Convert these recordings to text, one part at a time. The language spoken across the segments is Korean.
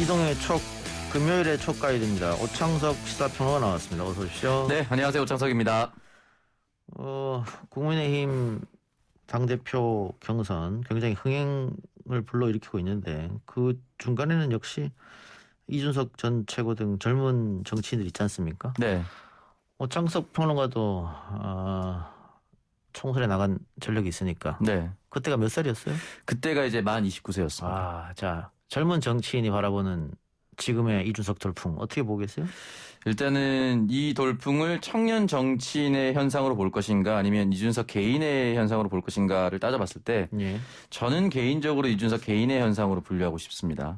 이동의 금요일의 첫 가이드입니다. 오창석 시사평론가 나왔습니다. 어서 오십시오. 네, 안녕하세요. 오창석입니다. 국민의힘 당대표 경선 굉장히 흥행을 불러일으키고 있는데 그 중간에는 역시 이준석 전 최고 등 젊은 정치인들 있지 않습니까? 네. 오창석 평론가도 총선에 나간 전력이 있으니까. 네. 그때가 몇 살이었어요? 그때가 이제 만 29세였습니다. 자, 젊은 정치인이 바라보는 지금의 이준석 돌풍 어떻게 보겠어요? 일단은 이 돌풍을 청년 정치인의 현상으로 볼 것인가 아니면 이준석 개인의 현상으로 볼 것인가를 따져봤을 때 예. 저는 개인적으로 이준석 개인의 현상으로 분류하고 싶습니다.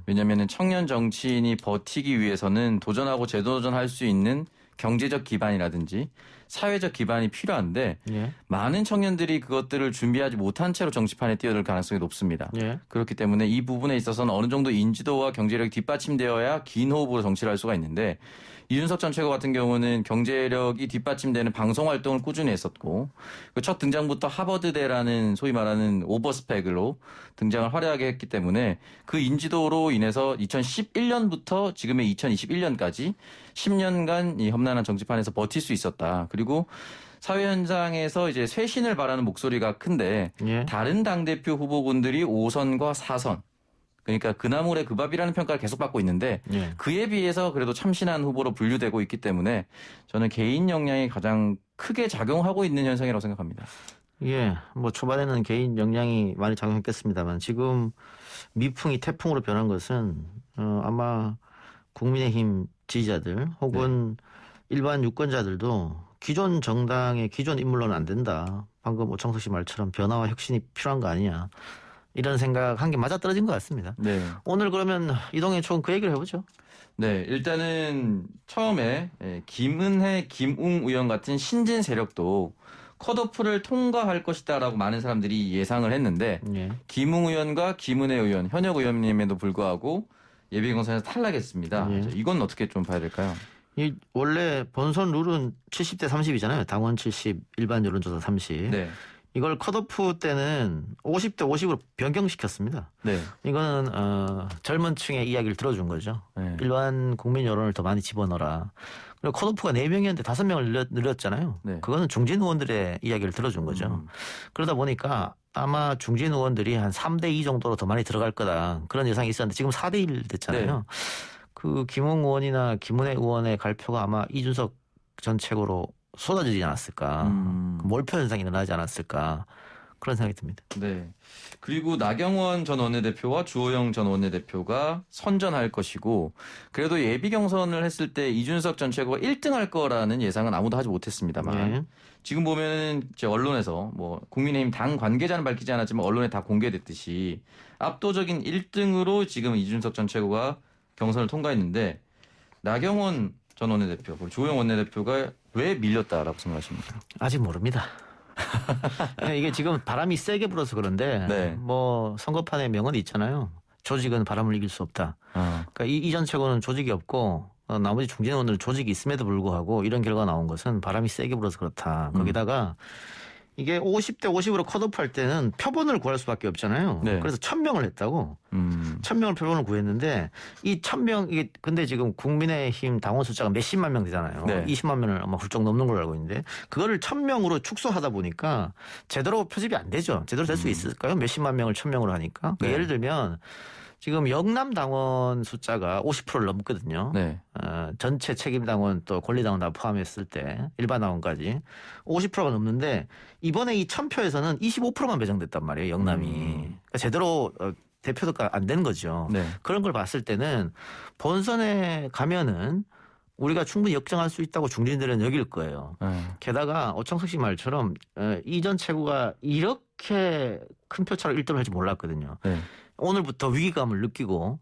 왜냐하면 청년 정치인이 버티기 위해서는 도전하고 재도전할 수 있는 경제적 기반이라든지 사회적 기반이 필요한데 예. 많은 청년들이 그것들을 준비하지 못한 채로 정치판에 뛰어들 가능성이 높습니다. 예. 그렇기 때문에 이 부분에 있어서는 어느 정도 인지도와 경제력이 뒷받침되어야 긴 호흡으로 정치를 할 수가 있는데 이준석 전 최고 같은 경우는 경제력이 뒷받침되는 방송 활동을 꾸준히 했었고 그 첫 등장부터 하버드대라는 소위 말하는 오버스펙으로 등장을 화려하게 했기 때문에 그 인지도로 인해서 2011년부터 지금의 2021년까지 10년간 이 험난한 정치판에서 버틸 수 있었다. 그리고 사회 현장에서 이제 쇄신을 바라는 목소리가 큰데 예. 다른 당대표 후보군들이 5선과 4선 그러니까 그나물의 그 밥이라는 평가를 계속 받고 있는데 예. 그에 비해서 그래도 참신한 후보로 분류되고 있기 때문에 저는 개인 역량이 가장 크게 작용하고 있는 현상이라고 생각합니다. 예, 뭐 초반에는 개인 역량이 많이 작용했겠습니다만 지금 미풍이 태풍으로 변한 것은 아마 국민의힘 지지자들 혹은 일반 유권자들도 기존 정당의 기존 인물로는 안 된다. 방금 오창석 씨 말처럼 변화와 혁신이 필요한 거 아니냐. 이런 생각 한 게 맞아떨어진 것 같습니다. 네. 오늘 그러면 이동의 총 그 얘기를 해보죠. 네, 일단은 처음에 김은혜, 김웅 의원 같은 신진 세력도 컷오프를 통과할 것이다라고 많은 사람들이 예상을 했는데 예. 김웅 의원과 김은혜 의원, 현역 의원님에도 불구하고 예비경선에서 탈락했습니다. 예. 이건 어떻게 좀 봐야 될까요? 원래 본선 룰은 70대 30이잖아요. 당원 70, 일반 여론조사 30. 네. 이걸 컷오프 때는 50대 50으로 변경시켰습니다. 네. 이거는 젊은 층의 이야기를 들어준 거죠. 네. 일반 국민 여론을 더 많이 집어넣어라. 그리고 컷오프가 4명이었는데 5명을 늘렸잖아요. 네. 그거는 중진 의원들의 이야기를 들어준 거죠. 그러다 보니까 아마 중진 의원들이 한 3대 2 정도로 더 많이 들어갈 거다. 그런 예상이 있었는데 지금 4대 1 됐잖아요. 네. 그 김웅 의원이나 김은혜 의원의 갈표가 아마 이준석 전 최고로 쏟아지지 않았을까. 몰표 현상이 일어나지 않았을까. 그런 생각이 듭니다. 네. 그리고 나경원 전 원내대표와 주호영 전 원내대표가 선전할 것이고 그래도 예비 경선을 했을 때 이준석 전 최고가 1등할 거라는 예상은 아무도 하지 못했습니다만 예. 지금 보면은 이제 언론에서 뭐 국민의힘 당 관계자는 밝히지 않았지만 언론에 다 공개됐듯이 압도적인 1등으로 지금 이준석 전 최고가 경선을 통과했는데 나경원 전 원내대표 그리고 주호영 원내대표가 왜 밀렸다라고 생각하십니까? 아직 모릅니다. 이게 지금 바람이 세게 불어서 그런데 네. 뭐 선거판에 명언이 있잖아요. 조직은 바람을 이길 수 없다. 그러니까 이전 최고는 조직이 없고 나머지 중진 의원들은 조직이 있음에도 불구하고 이런 결과가 나온 것은 바람이 세게 불어서 그렇다. 거기다가 이게 50대 50으로 컷오프할 때는 표본을 구할 수밖에 없잖아요. 네. 그래서 1000명을 했다고. 1000명을 표본을 구했는데 이 1000명 이게 근데 지금 국민의힘 당원 숫자가 몇십만 명 되잖아요. 네. 20만 명을 아마 훌쩍 넘는 걸로 알고 있는데 그거를 1000명으로 축소하다 보니까 제대로 표집이 안 되죠. 제대로 될 수 있을까요? 몇십만 명을 1000명으로 하니까. 네. 예를 들면 지금 영남 당원 숫자가 50%를 넘거든요. 네. 전체 책임당원 또 권리당원 다 포함했을 때 일반 당원까지 50%가 넘는데 이번에 이 1000표에서는 25%만 배정됐단 말이에요. 영남이. 그러니까 제대로 대표가 안 된 거죠. 네. 그런 걸 봤을 때는 본선에 가면은 우리가 충분히 역정할 수 있다고 중진들은 여길 거예요. 게다가 오창석 씨 말처럼 이전 최고가 이렇게 큰 표차로 1등을 할 줄 몰랐거든요. 네. 오늘부터 위기감을 느끼고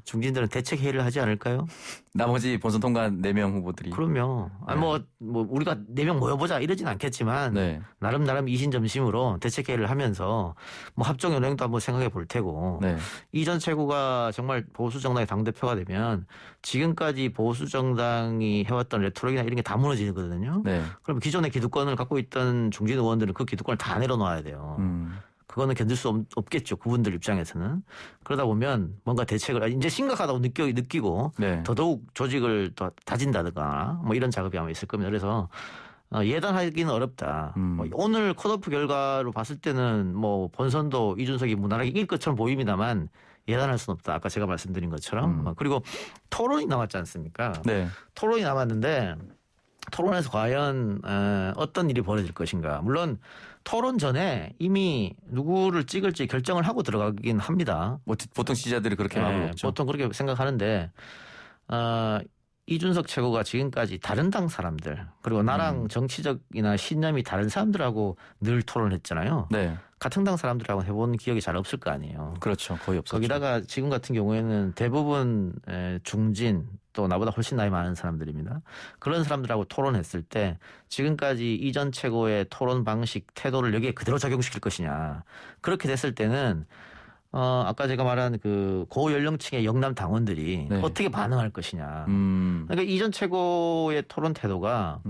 중진들은 대책 회의를 하지 않을까요? 나머지 본선 통과한 4명 후보들이. 그럼요. 아니 뭐 우리가 4명 모여보자 이러진 않겠지만 네. 나름 이신점심으로 대책 회의를 하면서 뭐 합종 연행도 한번 생각해 볼 테고 네. 이전 최고가 정말 보수 정당의 당 대표가 되면 지금까지 보수 정당이 해왔던 레토릭이나 이런 게 다 무너지거든요. 네. 그럼 기존의 기득권을 갖고 있던 중진 의원들은 그 기득권을 다 내려놓아야 돼요. 그거는 견딜 수 없겠죠. 그분들 입장에서는. 그러다 보면 뭔가 대책을 이제 심각하다고 느끼고 네. 더더욱 조직을 더 다진다든가 뭐 이런 작업이 아마 있을 겁니다. 그래서 예단하기는 어렵다. 뭐 오늘 컷오프 결과로 봤을 때는 뭐 본선도 이준석이 무난하게 이길 것처럼 보입니다만 예단할 수는 없다. 아까 제가 말씀드린 것처럼. 그리고 토론이 남았지 않습니까? 네. 토론이 남았는데 토론에서 과연 어떤 일이 벌어질 것인가. 물론 토론 전에 이미 누구를 찍을지 결정을 하고 들어가긴 합니다. 뭐 보통 지지자들이 그렇게 마음을 먹죠. 보통 그렇게 생각하는데 이준석 최고가 지금까지 다른 당 사람들 그리고 나랑 정치적이나 신념이 다른 사람들하고 늘 토론했잖아요. 네. 같은 당 사람들하고 해본 기억이 잘 없을 거 아니에요. 그렇죠. 거의 없었죠. 거기다가 지금 같은 경우에는 대부분 중진 또 나보다 훨씬 나이 많은 사람들입니다. 그런 사람들하고 토론했을 때 지금까지 이전 최고의 토론 방식 태도를 여기에 그대로 적용시킬 것이냐. 그렇게 됐을 때는 아까 제가 말한 그 고연령층의 영남 당원들이 네. 어떻게 반응할 것이냐. 그러니까 이전 최고의 토론 태도가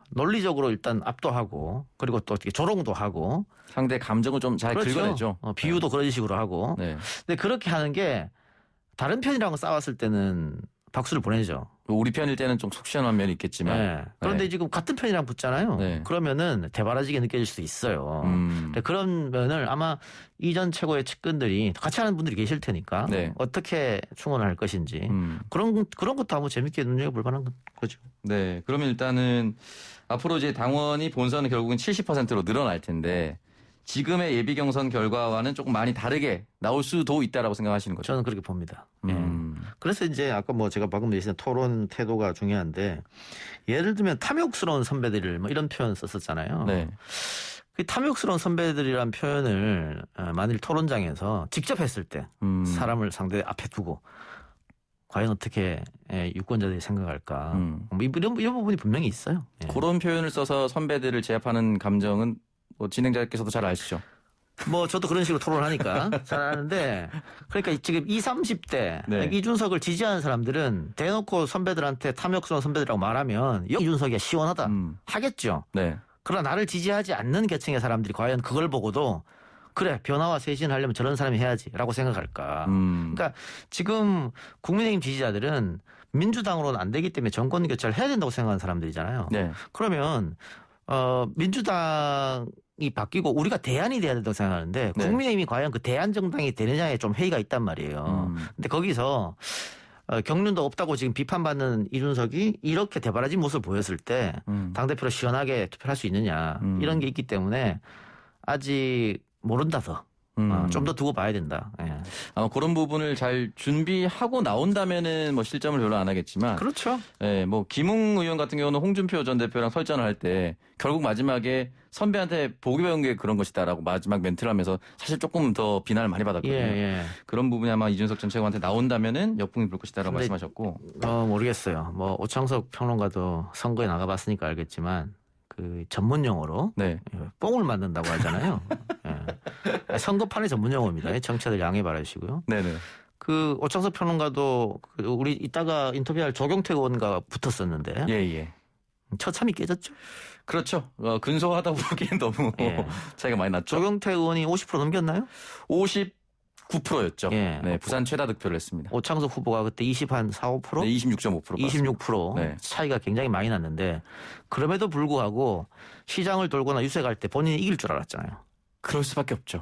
논리적으로 일단 압도하고 그리고 또 어떻게 조롱도 하고 상대 감정을 좀 잘 그렇죠. 긁어내죠. 비유도 그런 식으로 하고. 네. 근데 그렇게 하는 게 다른 편이랑 싸웠을 때는 박수를 보내죠. 우리 편일 때는 좀 속 시원한 면이 있겠지만. 네. 그런데 네. 지금 같은 편이랑 붙잖아요. 네. 그러면은 대바라지게 느껴질 수도 있어요. 근데 그런 면을 아마 이전 최고의 측근들이 같이 하는 분들이 계실 테니까 네. 어떻게 충원을 할 것인지 그런 것도 한번 재밌게 눈여겨볼 만한 거죠. 네. 그러면 일단은 앞으로 이제 당원이 본선은 결국은 70%로 늘어날 텐데 지금의 예비 경선 결과와는 조금 많이 다르게 나올 수도 있다라고 생각하시는 거죠? 저는 그렇게 봅니다. 그래서 이제 아까 뭐 제가 방금 얘기한 토론 태도가 중요한데 예를 들면 탐욕스러운 선배들 뭐 이런 표현 썼었잖아요. 네. 그 탐욕스러운 선배들이란 표현을 만일 토론장에서 직접 했을 때 사람을 상대 앞에 두고 과연 어떻게 유권자들이 생각할까. 뭐 이런 부분이 분명히 있어요. 예. 그런 표현을 써서 선배들을 제압하는 감정은 뭐 진행자께서도 잘 아시죠? 뭐 저도 그런 식으로 토론하니까 잘 아는데 그러니까 지금 20, 30대 네. 이준석을 지지하는 사람들은 대놓고 선배들한테 탐욕스러운 선배들이라고 말하면 이준석이 시원하다 하겠죠. 네. 그러나 나를 지지하지 않는 계층의 사람들이 과연 그걸 보고도 그래 변화와 쇄신을 하려면 저런 사람이 해야지라고 생각할까. 그러니까 지금 국민의힘 지지자들은 민주당으로는 안 되기 때문에 정권 교체를 해야 된다고 생각하는 사람들이잖아요. 네. 그러면 민주당이 바뀌고 우리가 대안이 돼야 된다고 생각하는데 네. 국민의힘이 과연 그 대안 정당이 되느냐에 좀 회의가 있단 말이에요. 근데 거기서 경륜도 없다고 지금 비판받는 이준석이 이렇게 대바라진 모습을 보였을 때 당대표로 시원하게 투표할 수 있느냐 이런 게 있기 때문에 아직 모른다 더. 좀 더 두고 봐야 된다. 예. 아마 그런 부분을 잘 준비하고 나온다면은 뭐 실점을 별로 안 하겠지만. 그렇죠. 예, 뭐 김웅 의원 같은 경우는 홍준표 전 대표랑 설전을 할 때 결국 마지막에 선배한테 보기 배운 게 그런 것이다라고 마지막 멘트를 하면서 사실 조금 더 비난을 많이 받았거든요. 예. 그런 부분이 아마 이준석 전 최고한테 나온다면은 역풍이 불 것이다라고 근데 말씀하셨고. 모르겠어요. 뭐 오창석 평론가도 선거에 나가봤으니까 알겠지만 그 전문 용어로 네. 뽕을 맞는다고 하잖아요. 예. 선거판의 전문 용어입니다. 정치자들 양해 바라시고요. 네네. 그 오창석 평론가도 우리 이따가 인터뷰할 조경태 의원과 붙었었는데 예. 처참히 깨졌죠. 그렇죠. 근소하다 보기엔 너무 예. 차이가 많이 났죠. 조경태 의원이 50% 넘겼나요? 59%였죠. 예. 네, 부산 최다 득표를 했습니다. 오창석 후보가 그때 20한 4, 5%? 네, 26.5%. 26% 네. 차이가 굉장히 많이 났는데 그럼에도 불구하고 시장을 돌거나 유세 갈 때 본인이 이길 줄 알았잖아요. 그럴 수밖에 없죠.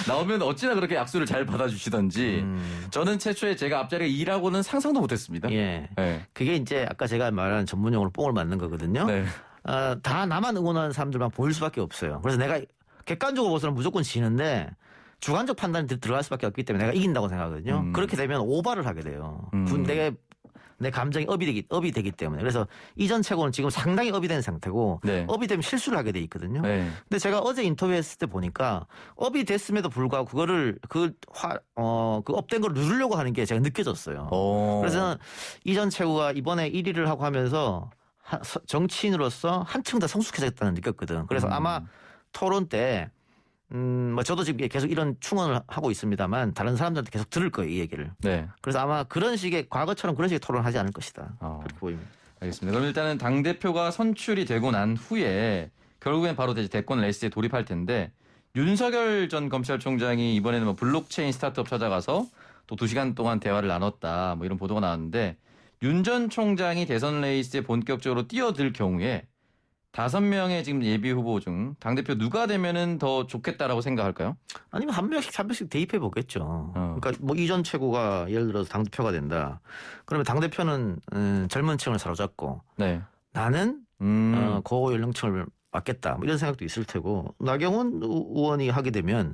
나오면 어찌나 그렇게 악수를 잘 받아주시던지 저는 최초에 제가 앞자리에 2라고는 상상도 못했습니다. 예. 네. 그게 이제 아까 제가 말한 전문용어로 뽕을 맞는 거거든요. 네. 다 나만 응원하는 사람들만 보일 수밖에 없어요. 그래서 내가 객관적으로 보서는 무조건 지는데 주관적 판단이 들어갈 수밖에 없기 때문에 내가 이긴다고 생각하거든요. 그렇게 되면 오바를 하게 돼요. 내 감정이 업이 되기 때문에. 그래서 이전 최고는 지금 상당히 업이 된 상태고 네. 업이 되면 실수를 하게 돼 있거든요. 네. 근데 제가 어제 인터뷰했을 때 보니까 업이 됐음에도 불구하고 그거를 그 업된 걸 누르려고 하는 게 제가 느껴졌어요. 그래서 이전 최고가 이번에 1위를 하고 하면서 정치인으로서 한층 더 성숙해졌다는 느꼈거든. 그래서 아마 토론 때 뭐 저도 지금 계속 이런 충원을 하고 있습니다만 다른 사람들한테 계속 들을 거예요, 이 얘기를. 네. 그래서 아마 그런 식의 과거처럼 그런 식의 토론을 하지 않을 것이다. 그렇게 보입니다. 알겠습니다. 그럼 일단은 당대표가 선출이 되고 난 후에 결국엔 바로 이제 대권 레이스에 돌입할 텐데 윤석열 전 검찰총장이 이번에는 뭐 블록체인 스타트업 찾아가서 또 2시간 동안 대화를 나눴다 뭐 이런 보도가 나왔는데 윤 전 총장이 대선 레이스에 본격적으로 뛰어들 경우에 5명의 지금 예비 후보 중 당대표 누가 되면은 더 좋겠다라고 생각할까요? 아니면 한 명씩 대입해 보겠죠. 그러니까 뭐 이 전 최고가 예를 들어서 당대표가 된다. 그러면 당대표는 젊은 층을 사로잡고 네. 나는 고연령층을 맡겠다. 뭐 이런 생각도 있을 테고 나경원 의원이 하게 되면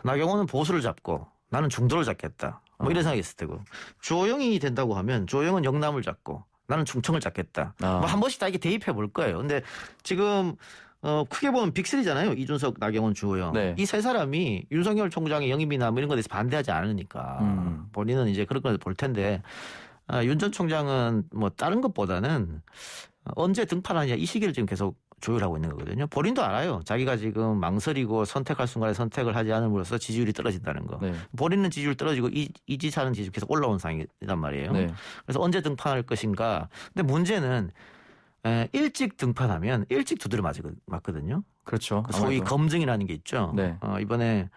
나경원은 보수를 잡고 나는 중도를 잡겠다. 뭐 이런 생각이 있을 테고 주호영이 된다고 하면 주호영은 영남을 잡고 나는 충청을 잡겠다. 뭐 한 번씩 다 이렇게 대입해 볼 거예요. 근데 지금 크게 보면 빅3잖아요. 이준석, 나경원, 주호영. 네. 이 세 사람이 윤석열 총장의 영입이나 뭐 이런 것에 대해서 반대하지 않으니까 본인은 이제 그런 걸 볼 텐데 윤 전 총장은 뭐 다른 것보다는 언제 등판하냐 이 시기를 지금 계속 조율하고 있는 거거든요. 본인도 알아요. 자기가 지금 망설이고 선택할 순간에 선택을 하지 않음으로써 지지율이 떨어진다는 거. 네. 본인은 지지율 떨어지고 이지사는 지지율 계속 올라온 상황이란 말이에요. 네. 그래서 언제 등판할 것인가. 근데 문제는 일찍 등판하면 일찍 두드려 맞거든요. 그렇죠. 소위 아무래도. 검증이라는 게 있죠. 네. 이번에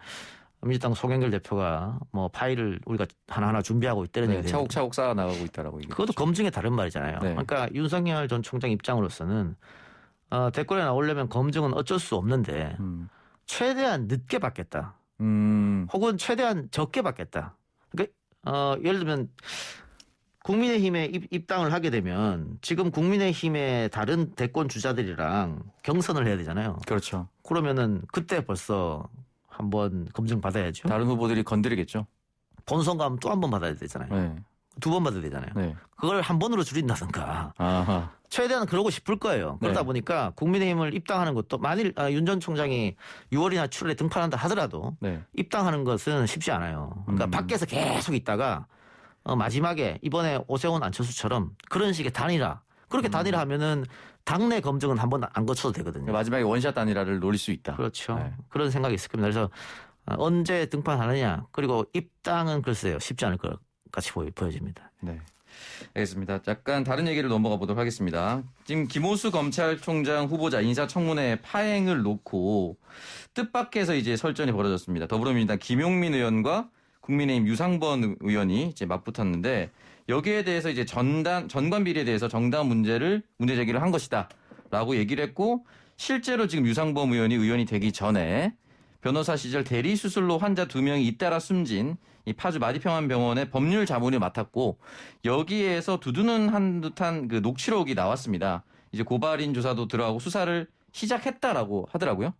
민주당 송영길 대표가 뭐 파일을 우리가 하나하나 준비하고 있다는 네, 얘기 차곡차곡 쌓아 나가고 있다라고 얘기했죠. 그것도 검증의 다른 말이잖아요. 네. 그러니까 윤석열 전 총장 입장으로서는 대권에 나오려면 검증은 어쩔 수 없는데 최대한 늦게 받겠다. 혹은 최대한 적게 받겠다. 그러니까 예를 들면 국민의힘에 입당을 하게 되면 지금 국민의힘의 다른 대권 주자들이랑 경선을 해야 되잖아요. 그렇죠. 그러면은 그때 벌써 한번 검증 받아야죠. 다른 후보들이 건드리겠죠. 본선 가면 또 한 번 받아야 되잖아요. 네. 2번 받아야 되잖아요. 네. 그걸 한 번으로 줄인다든가. 아하. 최대한 그러고 싶을 거예요. 그러다 네. 보니까 국민의힘을 입당하는 것도 만일 윤 전 총장이 6월이나 7월에 등판한다 하더라도 네. 입당하는 것은 쉽지 않아요. 그러니까 밖에서 계속 있다가 마지막에 이번에 오세훈 안철수처럼 그런 식의 단일화. 그렇게 단일화하면은 당내 검증은 한 번 안 거쳐도 되거든요. 마지막에 원샷 단일화를 노릴 수 있다. 그렇죠. 네. 그런 생각이 있을 겁니다. 그래서 언제 등판하느냐 그리고 입당은 글쎄요 쉽지 않을 것 같이 보여집니다. 네. 알겠습니다. 약간 다른 얘기를 넘어가 보도록 하겠습니다. 지금 김호수 검찰총장 후보자 인사청문회 파행을 놓고 뜻밖에서 이제 설전이 벌어졌습니다. 더불어민주당 김용민 의원과 국민의힘 유상번 의원이 이제 맞붙었는데 여기에 대해서 이제 전관 비리에 대해서 정당 문제 제기를 한 것이다라고 얘기를 했고 실제로 지금 유상범 의원이 되기 전에 변호사 시절 대리 수술로 환자 2명이 잇따라 숨진 이 파주 마디평안병원의 법률 자문을 맡았고 여기에서 두두는 한 듯한 그 녹취록이 나왔습니다. 이제 고발인 조사도 들어가고 수사를 시작했다라고 하더라고요.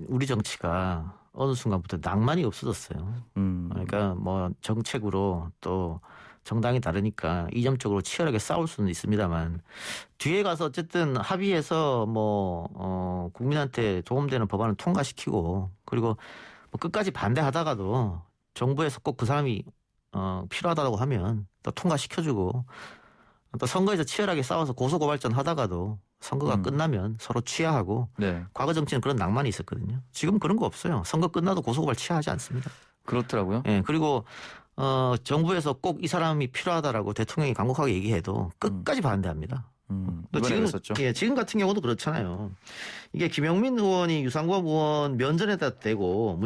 우리 정치가 어느 순간부터 낭만이 없어졌어요. 그러니까 뭐 정책으로 또 정당이 다르니까 이념적으로 치열하게 싸울 수는 있습니다만 뒤에 가서 어쨌든 합의해서 뭐 국민한테 도움되는 법안을 통과시키고 그리고 뭐 끝까지 반대하다가도 정부에서 꼭 그 사람이 필요하다고 하면 또 통과시켜주고 또 선거에서 치열하게 싸워서 고소고발전 하다가도 선거가 끝나면 서로 취하하고 네. 과거 정치는 그런 낭만이 있었거든요. 지금 그런 거 없어요. 선거 끝나도 고소고발 취하하지 않습니다. 그렇더라고요. 예, 그리고 정부에서 꼭 이 사람이 필요하다라고 대통령이 강력하게 얘기해도 끝까지 반대합니다. 또 지금 같은 경우도 그렇잖아요. 이게 김용민 의원이 유상범 의원 면전에다 대고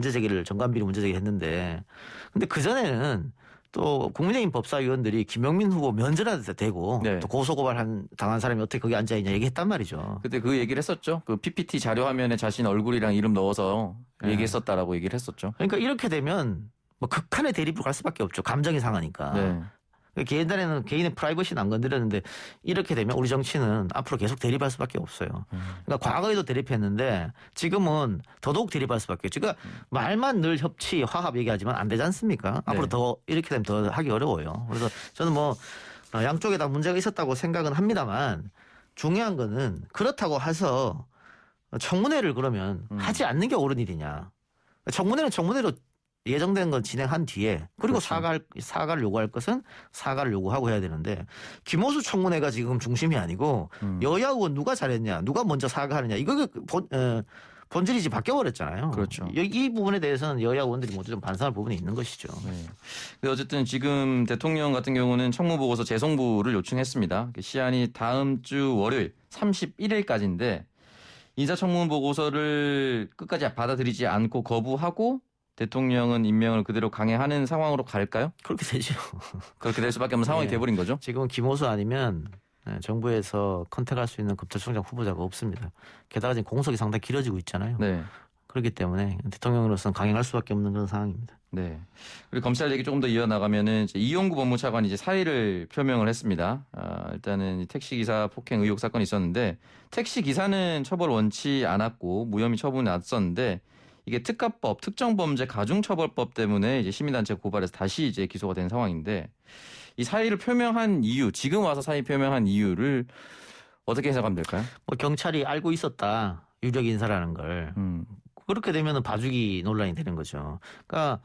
정관비리 문제 제기했는데 근데 그전에는 또 국민의힘 법사위원들이 김용민 후보 면전에다 대고 네. 또 고소고발 당한 사람이 어떻게 거기 앉아있냐 얘기했단 말이죠. 그때 그 얘기를 했었죠. 그 PPT 자료 화면에 자신 얼굴이랑 이름 넣어서 얘기했었다라고 얘기를 했었죠. 그러니까 이렇게 되면 뭐 극한의 대립으로 갈 수밖에 없죠. 감정이 상하니까. 네. 옛날에는 개인의 프라이버시는 안 건드렸는데 이렇게 되면 우리 정치는 앞으로 계속 대립할 수밖에 없어요. 그러니까 과거에도 대립했는데 지금은 더더욱 대립할 수밖에 없죠. 그러니까 말만 늘 협치, 화합 얘기하지만 안 되지 않습니까? 앞으로 더 이렇게 되면 더 하기 어려워요. 그래서 저는 뭐 양쪽에 다 문제가 있었다고 생각은 합니다만 중요한 거는 그렇다고 해서 청문회를 그러면 하지 않는 게 옳은 일이냐. 청문회는 청문회로 예정된 건 진행한 뒤에 그리고 그렇죠. 사과를 요구할 것은 사과를 요구하고 해야 되는데 김호수 청문회가 지금 중심이 아니고 여야 의원 누가 잘했냐 누가 먼저 사과하느냐 이거 본질이 이제 바뀌어버렸잖아요. 그렇죠. 이 부분에 대해서는 여야 의원들이 모두 좀 반성할 부분이 있는 것이죠. 네. 근데 어쨌든 지금 대통령 같은 경우는 청무보고서 재송부를 요청했습니다. 시한이 다음 주 월요일 31일까지인데 인사청문 보고서를 끝까지 받아들이지 않고 거부하고 대통령은 임명을 그대로 강행하는 상황으로 갈까요? 그렇게 되죠. 그렇게 될 수밖에 없는 상황이 네. 돼버린 거죠. 지금은 김호수 아니면 정부에서 컨택할 수 있는 검찰총장 후보자가 없습니다. 게다가 지금 공석이 상당히 길어지고 있잖아요. 네. 그렇기 때문에 대통령으로서는 강행할 수밖에 없는 그런 상황입니다. 네. 그리고 검찰 얘기 조금 더 이어나가면은 이제 이용구 법무차관이 이제 사의를 표명을 했습니다. 일단은 택시 기사 폭행 의혹 사건이 있었는데 택시 기사는 처벌 원치 않았고 무혐의 처분이 났었는데 이게 특가법, 특정범죄 가중처벌법 때문에 이제 시민단체 고발해서 다시 이제 기소가 된 상황인데 이 사의를 표명한 이유, 지금 와서 사의 표명한 이유를 어떻게 해석하면 될까요? 뭐 경찰이 알고 있었다. 유력 인사라는 걸. 그렇게 되면은 봐주기 논란이 되는 거죠. 그러니까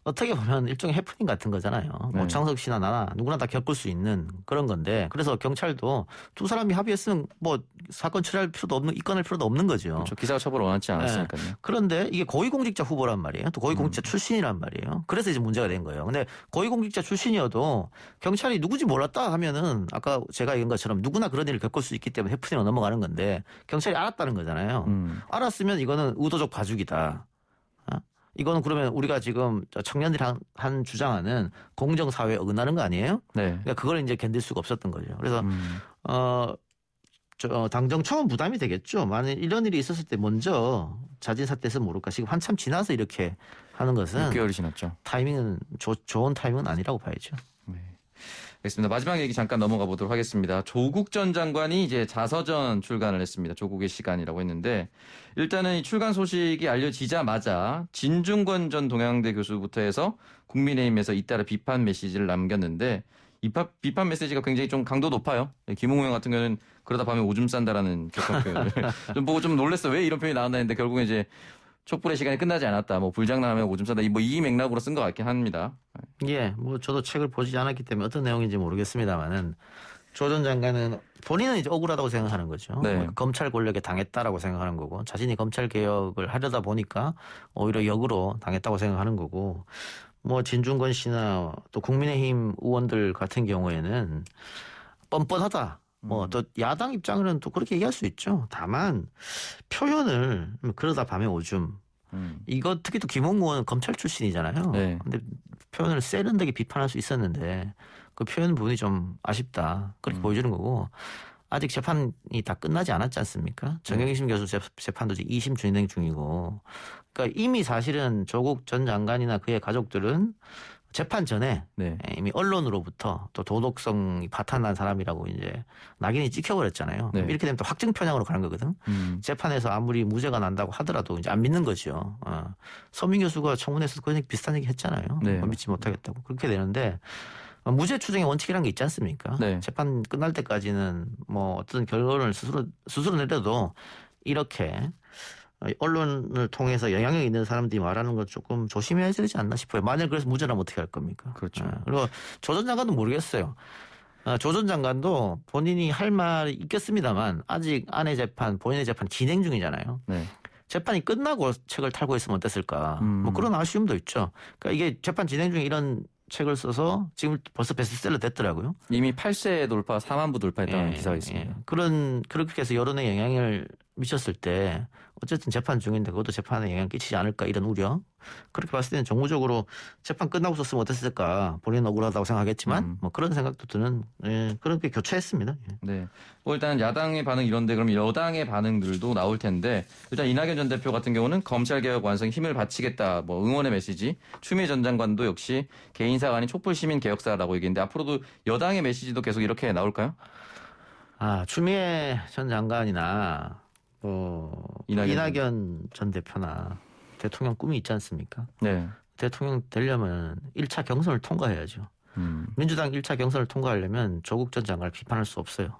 어떻게 보면 일종의 해프닝 같은 거잖아요. 네. 뭐 창석 씨나 나나 누구나 다 겪을 수 있는 그런 건데 그래서 경찰도 두 사람이 합의했으면 뭐 사건 처리할 필요도 없는 입건할 필요도 없는 거죠. 그렇죠. 기사가 처벌을 원하지 않았으니까요. 네. 그런데 이게 고위공직자 후보란 말이에요. 또 고위공직자 출신이란 말이에요. 그래서 이제 문제가 된 거예요. 근데 고위공직자 출신이어도 경찰이 누구지 몰랐다 하면은 아까 제가 얘기한 것처럼 누구나 그런 일을 겪을 수 있기 때문에 해프닝으로 넘어가는 건데 경찰이 알았다는 거잖아요. 알았으면 이거는 의도적 봐주기다. 이거는 그러면 우리가 지금 청년들이 한 주장하는 공정사회에 어긋나는 거 아니에요? 네. 그러니까 그걸 이제 견딜 수가 없었던 거죠. 그래서 당정 처음 부담이 되겠죠. 만약 이런 일이 있었을 때 먼저 자진 사퇴해서 모를까. 지금 한참 지나서 이렇게 하는 것은 6개월이 지났죠. 타이밍은 좋은 타이밍은 아니라고 봐야죠. 네. 알겠습니다. 마지막 얘기 잠깐 넘어가 보도록 하겠습니다. 조국 전 장관이 이제 자서전 출간을 했습니다. 조국의 시간이라고 했는데 일단은 이 출간 소식이 알려지자마자 진중권 전 동양대 교수부터 해서 국민의힘에서 잇따라 비판 메시지를 남겼는데 이 비판 메시지가 굉장히 좀 강도 높아요. 김웅 의원 같은 경우는 그러다 밤에 오줌 싼다라는 격한 표현을 좀 보고 좀 놀랐어. 왜 이런 표현이 나왔나 했는데 결국에 이제 촛불의 시간이 끝나지 않았다. 뭐 불장난하면 오줌 싸다. 뭐 이 맥락으로 쓴 것 같긴 합니다. 예, 뭐 저도 책을 보지 않았기 때문에 어떤 내용인지 모르겠습니다만은 조 전 장관은 본인은 이제 억울하다고 생각하는 거죠. 네. 뭐 검찰 권력에 당했다라고 생각하는 거고 자신이 검찰 개혁을 하려다 보니까 오히려 역으로 당했다고 생각하는 거고 뭐 진중권 씨나 또 국민의힘 의원들 같은 경우에는 뻔뻔하다. 뭐 또 야당 입장으로는 또 그렇게 얘기할 수 있죠. 다만 표현을 그러다 밤에 오줌 이거 특히 또 김홍 의원은 검찰 출신이잖아요. 네. 근데 표현을 세련되게 비판할 수 있었는데 그 표현 부분이 좀 아쉽다. 그렇게 보여주는 거고 아직 재판이 다 끝나지 않았지 않습니까? 정경심 교수 재판도 지금 2심 진행 중이고 그러니까 이미 사실은 조국 전 장관이나 그의 가족들은 재판 전에 네. 이미 언론으로부터 또 도덕성이 바탕난 사람이라고 이제 낙인이 찍혀버렸잖아요. 네. 이렇게 되면 또 확증 편향으로 가는 거거든. 재판에서 아무리 무죄가 난다고 하더라도 이제 안 믿는 거죠. 서민 교수가 청문회에서 그 비슷한 얘기 했잖아요. 네. 믿지 못하겠다고. 그렇게 되는데 무죄 추정의 원칙이라는 게 있지 않습니까? 네. 재판 끝날 때까지는 뭐 어떤 결론을 스스로 내려도 이렇게 언론을 통해서 영향력 있는 사람들이 말하는 건 조금 조심해야 되지 않나 싶어요. 만약 그래서 무죄라면 어떻게 할 겁니까? 그렇죠. 그리고 조 전 장관도 모르겠어요. 조 전 장관도 본인이 할 말이 있겠습니다만 아직 아내 재판, 본인의 재판 진행 중이잖아요. 네. 재판이 끝나고 책을 탈고 있으면 어땠을까? 뭐 그런 아쉬움도 있죠. 그러니까 이게 재판 진행 중에 이런 책을 써서 지금 벌써 베스트셀러 됐더라고요. 이미 8세 돌파, 4만 부 돌파했다는 예, 기사가 있습니다. 예. 그렇게 해서 여론에 영향을 미쳤을 때 어쨌든 재판 중인데 그것도 재판에 영향 끼치지 않을까 이런 우려. 그렇게 봤을 때는 정무적으로 재판 끝나고 썼으면 어땠을까. 본인은 억울하다고 생각했지만 뭐 그런 생각도 드는 그런 게 교차했습니다. 예. 네. 뭐 일단 야당의 반응 이런데 그럼 여당의 반응들도 나올 텐데 일단 이낙연 전 대표 같은 경우는 검찰개혁 완성에 힘을 바치겠다 뭐 응원의 메시지. 추미애 전 장관도 역시 개인사가 아닌 촛불 시민 개혁사라고 얘기했는데 앞으로도 여당의 메시지도 계속 이렇게 나올까요? 추미애 전 장관이나 이낙연 전 대표나 대통령 꿈이 있지 않습니까? 네. 대통령 되려면 1차 경선을 통과해야죠. 민주당 1차 경선을 통과하려면 조국 전 장관을 비판할 수 없어요.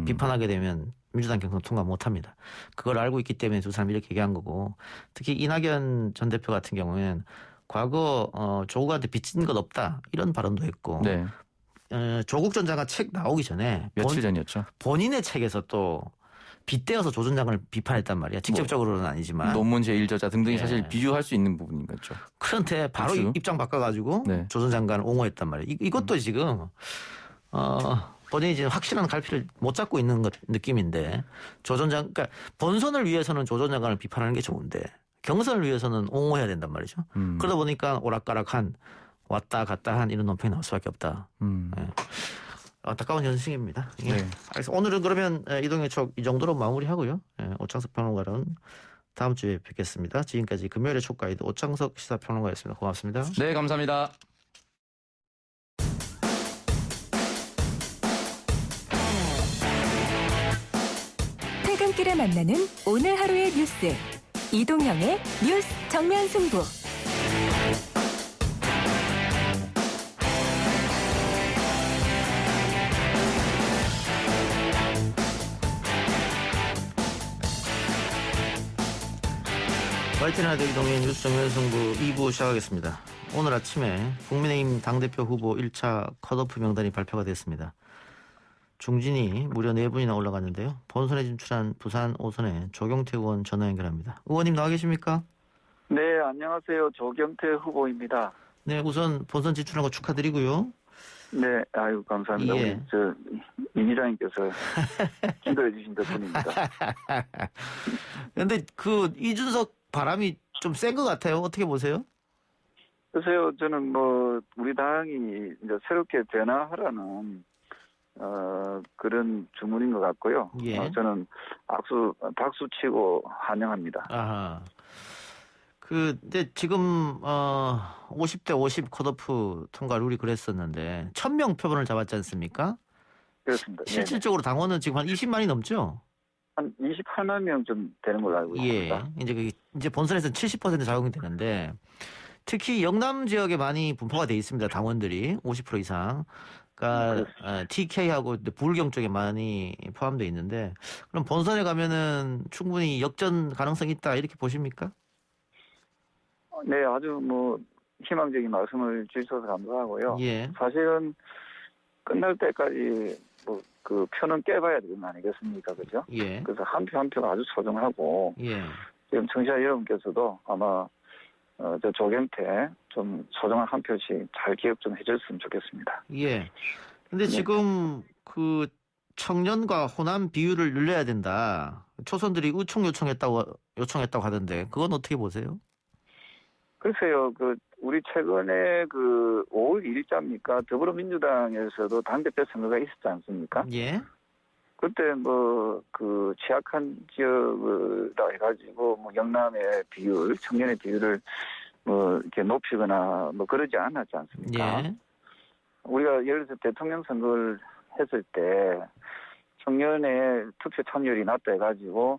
비판하게 되면 민주당 경선 통과 못합니다. 그걸 알고 있기 때문에 두 사람이 이렇게 얘기한 거고 특히 이낙연 전 대표 같은 경우에는 과거 조국한테 빚진 것 없다 이런 발언도 했고 네. 조국 전 장관 책 나오기 전에 며칠 전이었죠. 본인의 책에서 또 빗대어서 조 전 장관을 비판했단 말이야. 직접적으로는 아니지만. 논문 제1저자 등등이 예. 사실 비교할 수 있는 부분인 거죠. 그런데 바로 그렇죠. 입장 바꿔가지고 네. 조 전 장관을 옹호했단 말이야. 이것도 지금 본인이 지금 확실한 갈피를 못 잡고 있는 느낌인데 조 전 장, 그러니까 본선을 위해서는 조 전 장관을 비판하는 게 좋은데 경선을 위해서는 옹호해야 된단 말이죠. 그러다 보니까 오락가락한 왔다 갔다 한 이런 논평이 나올 수밖에 없다. 예. 안타까운 현실입니다. 예. 네. 알겠습니다. 오늘은 그러면 이동의 촉 이 정도로 마무리하고요. 오창석 평론가는 다음 주에 뵙겠습니다. 지금까지 금요일의 촉 가이드 오창석 시사평론가였습니다. 고맙습니다. 네, 감사합니다. 퇴근길에 만나는 오늘 하루의 뉴스. 이동형의 뉴스 정면 승부. YTN 라디오 이동의 뉴스 정면 승부 2부 시작하겠습니다. 오늘 아침에 국민의힘 당대표 후보 1차 컷오프 명단이 발표가 됐습니다. 중진이 무려 4분이나 올라갔는데요. 본선에 진출한 부산 5선의 조경태 의원 전화 연결합니다. 의원님 나와 계십니까? 네, 안녕하세요. 조경태 후보입니다. 네, 우선 본선 진출한 거 축하드리고요. 네, 아유, 감사합니다. 예. 우리, 임 기자님께서 기도해 주신 덕분입니다. 근데 이준석 바람이 좀 센 것 같아요. 어떻게 보세요? 글쎄요, 저는 우리 당이 이제 새롭게 변화하라는, 그런 주문인 것 같고요. 예. 저는 박수 치고 환영합니다. 아하. 근데 지금 50대 50 컷오프 통과 룰이 그랬었는데 1000명 표본을 잡았지 않습니까? 그렇습니다. 실질적으로 당원은 지금 한 20만이 넘죠? 한 28만 명 좀 되는 걸로 알고 있습니다. 예. 이제 본선에서는 70% 적용이 되는데 특히 영남 지역에 많이 분포가 돼 있습니다. 당원들이 50% 이상. 그러니까 TK하고 부울경 쪽에 많이 포함되어 있는데 그럼 본선에 가면은 충분히 역전 가능성이 있다 이렇게 보십니까? 네, 아주 희망적인 말씀을 주셔서 감사하고요. 예. 사실은 끝날 때까지 그 표는 깨봐야 되는 거 아니겠습니까, 그죠? 예. 그래서 한 표 한 표가 아주 소중하고 예. 지금 청취자 여러분께서도 아마 저 조경태 좀 소중한 한 표씩 잘 기억 좀 해줬으면 좋겠습니다. 예. 근데 지금 그 청년과 호남 비율을 늘려야 된다. 초선들이 의총 요청했다고 하던데 그건 어떻게 보세요? 글쎄요, 우리 최근에 5월 1일자입니까? 더불어민주당에서도 당대표 선거가 있었지 않습니까? 예. 그때 취약한 지역이라 해가지고 영남의 비율, 청년의 비율을 이렇게 높이거나 그러지 않았지 않습니까? 예. 우리가 예를 들어서 대통령 선거를 했을 때 청년의 투표 참여율이 낮다 해가지고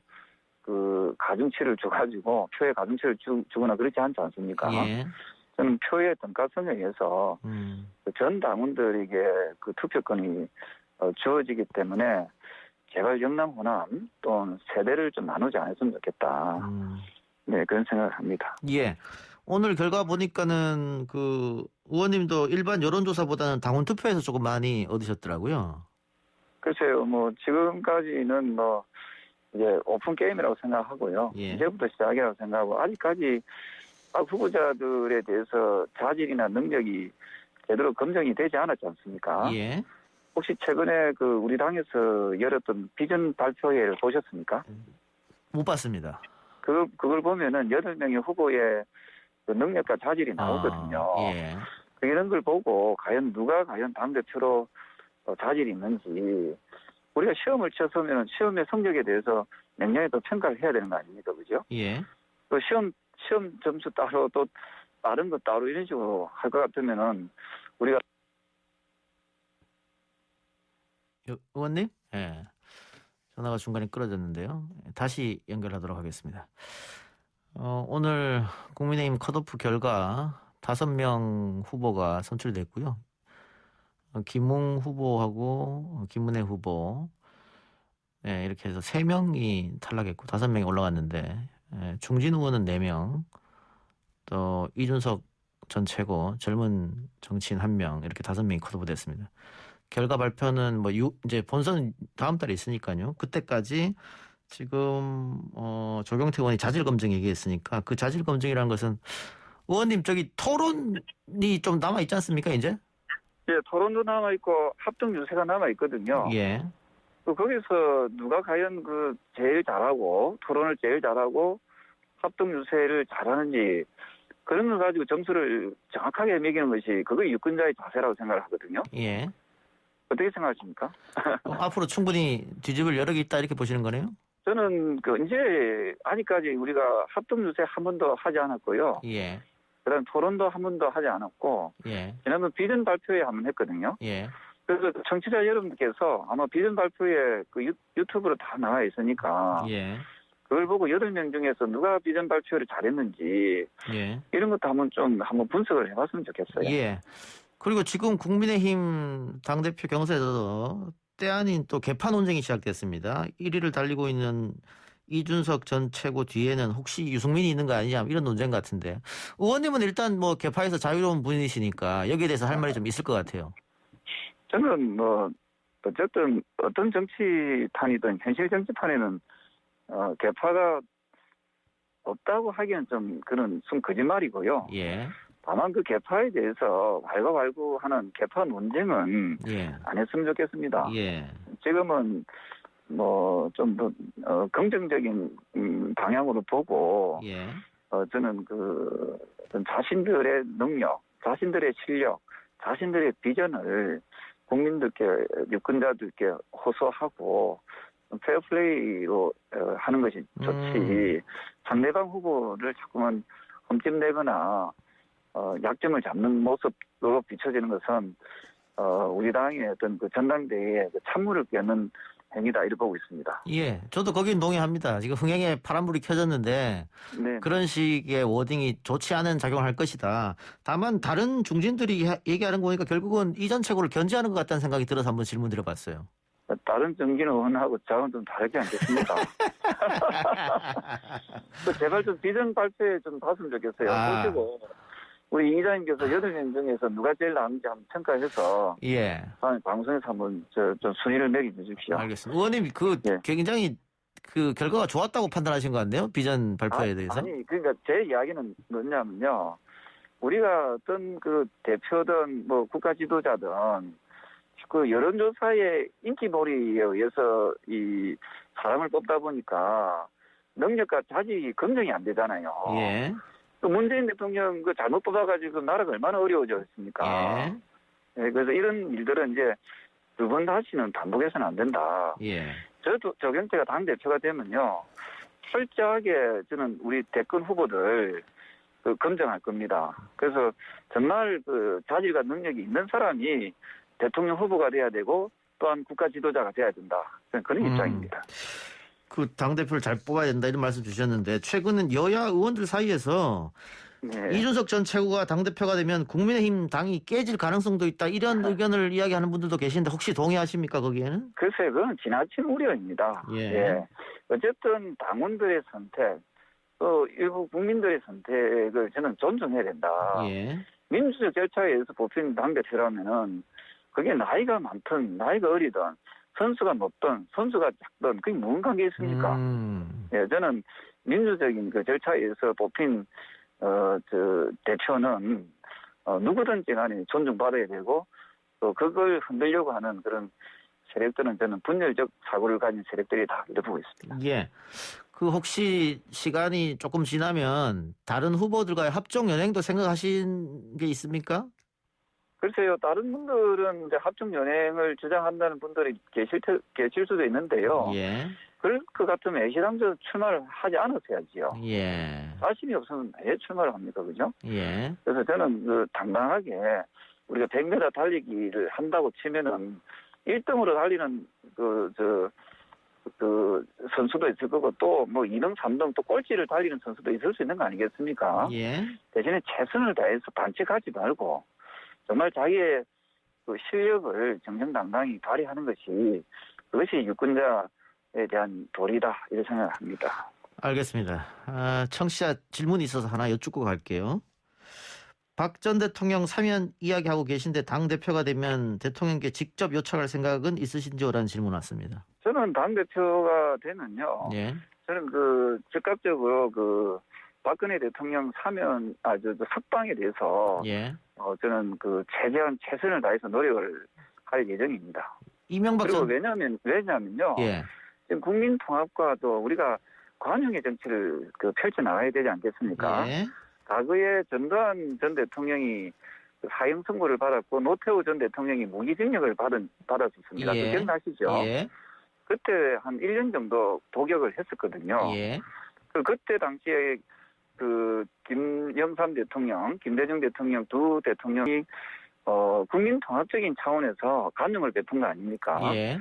가중치를 줘가지고 표에 가중치를 주거나 그렇지 않지 않습니까? 예. 저는 표의 등가성에 의해서 전 당원들에게 투표권이 주어지기 때문에 제발 영남 호남 또는 세대를 좀 나누지 않았으면 좋겠다. 네, 그런 생각을 합니다. 예. 오늘 결과 보니까는 의원님도 일반 여론조사보다는 당원 투표에서 조금 많이 얻으셨더라고요. 글쎄요, 지금까지는 이제 오픈 게임이라고 생각하고요. 예. 이제부터 시작이라고 생각하고 아직까지 각 후보자들에 대해서 자질이나 능력이 제대로 검증이 되지 않았지 않습니까? 예. 혹시 최근에 우리 당에서 열었던 비전 발표회를 보셨습니까? 못 봤습니다. 그걸 보면은 8명의 후보의 능력과 자질이 나오거든요. 예. 이런 걸 보고 누가 과연 당대표로 자질이 있는지 우리가 시험을 쳐서면 시험의 성적에 대해서 냉정히 또 평가를 해야 되는 거 아닙니까? 그죠? 예. 또 시험 점수 따로 또 다른 거 따로 이런 식으로 할 것 같으면은 우리가 의원님? 예. 전화가 중간에 끊어졌는데요. 다시 연결하도록 하겠습니다. 오늘 국민의힘 컷오프 결과 5명 후보가 선출됐고요. 김웅 후보하고 김문혜 후보 이렇게 해서 3명이 탈락했고 5명이 올라갔는데 중진 후보는 4명 또 이준석 전 최고 젊은 정치인 1명 이렇게 5명이 컷오프 됐습니다. 결과 발표는 이제 본선은 다음 달에 있으니까요. 그때까지 지금 조경태 의원이 자질 검증 얘기했으니까 그 자질 검증이라는 것은 의원님 저기 토론이 좀 남아 있지 않습니까 이제? 예, 토론도 남아 있고 합동 유세가 남아 있거든요. 예. 거기서 누가 과연 제일 잘하고 토론을 제일 잘하고 합동 유세를 잘하는지 그런 걸 가지고 점수를 정확하게 매기는 것이 그게 유권자의 자세라고 생각을 하거든요. 예. 어떻게 생각하십니까? 앞으로 충분히 뒤집을 여력이 있다 이렇게 보시는 거네요? 저는 이제 아직까지 우리가 합동 유세 한 번도 하지 않았고요. 예. 그다음 토론도 한 번도 하지 않았고 예. 지난번 비전 발표회 한 번 했거든요. 예. 그래서 청취자 여러분께서 아마 비전 발표회 유튜브로 다 나와 있으니까 예. 그걸 보고 8명 중에서 누가 비전 발표를 잘했는지 예. 이런 것도 한번 분석을 해봤으면 좋겠어요. 예. 그리고 지금 국민의힘 당대표 경선에서 때 아닌 또 개파 논쟁이 시작됐습니다. 1위를 달리고 있는 이준석 전 최고 뒤에는 혹시 유승민이 있는 거 아니냐 이런 논쟁 같은데 의원님은 일단 뭐 개파에서 자유로운 분이시니까 여기에 대해서 할 말이 좀 있을 것 같아요. 저는 어쨌든 어떤 정치판이든 현실 정치판에는 개파가 없다고 하기엔 좀 그런 숨 거짓말이고요. 예. 다만 그 개파에 대해서 왈가왈부하는 개파 논쟁은 예. 안 했으면 좋겠습니다. 예. 지금은 좀 더 긍정적인 방향으로 보고 예. 저는 어떤 자신들의 능력, 자신들의 실력, 자신들의 비전을 국민들께 유권자들께 호소하고 페어플레이로 하는 것이 좋지 상대방 후보를 자꾸만 흠집내거나 약점을 잡는 모습으로 비춰지는 것은 우리 당의 어떤 전당대회에 찬물을 끼얹는 행위다 이렇게 보고 있습니다. 예, 저도 거긴 동의합니다. 지금 흥행에 파란불이 켜졌는데 네. 그런 식의 워딩이 좋지 않은 작용을 할 것이다. 다만 다른 중진들이 얘기하는 거 보니까 결국은 이전 최고를 견제하는 것 같다는 생각이 들어서 한번 질문 드려봤어요. 다른 정기는 의원하고 저하고는 좀 다르지 않겠습니까? 제발 좀 비전 발표에 좀 봤으면 좋겠어요. 보시고 우리 이 기자님께서 8명 중에서 누가 제일 나은지 한번 평가해서 예. 방송에서 한번 좀 순위를 매겨주십시오. 알겠습니다. 의원님 예. 굉장히 결과가 좋았다고 판단하신 것 같네요. 비전 발표에 대해서. 아니 그러니까 제 이야기는 뭐냐면요. 우리가 어떤 대표든 국가 지도자든 여론조사의 인기몰이에 의해서 이 사람을 뽑다 보니까 능력과 자질이 검증이 안 되잖아요. 예. 문재인 대통령 잘못 뽑아가지고 나라가 얼마나 어려워졌습니까? 예. 네, 그래서 이런 일들은 이제 두 번 다시는 반복해서는 안 된다. 예. 저도 조경태가 당대표가 되면요. 철저하게 저는 우리 대권 후보들 검증할 겁니다. 그래서 정말 자질과 능력이 있는 사람이 대통령 후보가 돼야 되고 또한 국가 지도자가 돼야 된다. 그런 입장입니다. 당대표를 잘 뽑아야 된다 이런 말씀 주셨는데 최근은 여야 의원들 사이에서 네. 이준석 전 최고가 당대표가 되면 국민의힘 당이 깨질 가능성도 있다 이런 의견을 이야기하는 분들도 계시는데 혹시 동의하십니까 거기에는? 글쎄 그건 지나친 우려입니다. 예. 어쨌든 당원들의 선택 또 일부 국민들의 선택을 저는 존중해야 된다. 예. 민주적 절차에 의해서 뽑힌 당대표라면은 그게 나이가 많든 나이가 어리든 선수가 높든 선수가 작든 그게 무슨 관계 있습니까? 예, 저는 민주적인 절차에 의해서 뽑힌 대표는 누구든지 간에 존중받아야 되고 또 그걸 흔들려고 하는 그런 세력들은 저는 분열적 사고를 가진 세력들이다 이렇게 보고 있습니다. 예. 혹시 시간이 조금 지나면 다른 후보들과의 합종 연행도 생각하신 게 있습니까? 글쎄요, 다른 분들은 이제 합종 연행을 주장한다는 분들이 계실 수도 있는데요. 예. 그럴 것 같으면 애시당초 출마를 하지 않았어야지요. 예. 자신이 없으면 왜 출마를 합니까, 그죠? 예. 그래서 저는 당당하게 우리가 100m 달리기를 한다고 치면은 1등으로 달리는 선수도 있을 거고 또 2등, 3등 또 꼴찌를 달리는 선수도 있을 수 있는 거 아니겠습니까? 예. 대신에 최선을 다해서 반칙하지 말고 정말 자기의 실력을 정정당당히 발휘하는 그것이 유권자에 대한 도리다 이렇게 생각합니다. 알겠습니다. 청취자 질문이 있어서 하나 여쭙고 갈게요. 박 전 대통령 사면 이야기하고 계신데 당대표가 되면 대통령께 직접 요청할 생각은 있으신지요라는 질문 왔습니다. 저는 당대표가 되면요. 예. 저는 즉각적으로 박근혜 대통령 석방에 대해서 예. 저는 최선을 다해서 노력을 할 예정입니다. 이명박 그리고 전 왜냐면요. 예. 지금 국민 통합과 또 우리가 관용의 정치를 펼쳐 나가야 되지 않겠습니까? 예. 과거에 전두환 전 대통령이 사형 선고를 받았고 노태우 전 대통령이 무기징역을 받았었습니다. 예. 기억나시죠? 예. 그때 한 1년 정도 복역을 했었거든요. 예. 그때 당시에 김영삼 대통령, 김대중 대통령 두 대통령이 국민 통합적인 차원에서 관용을 베푼 거 아닙니까? 예.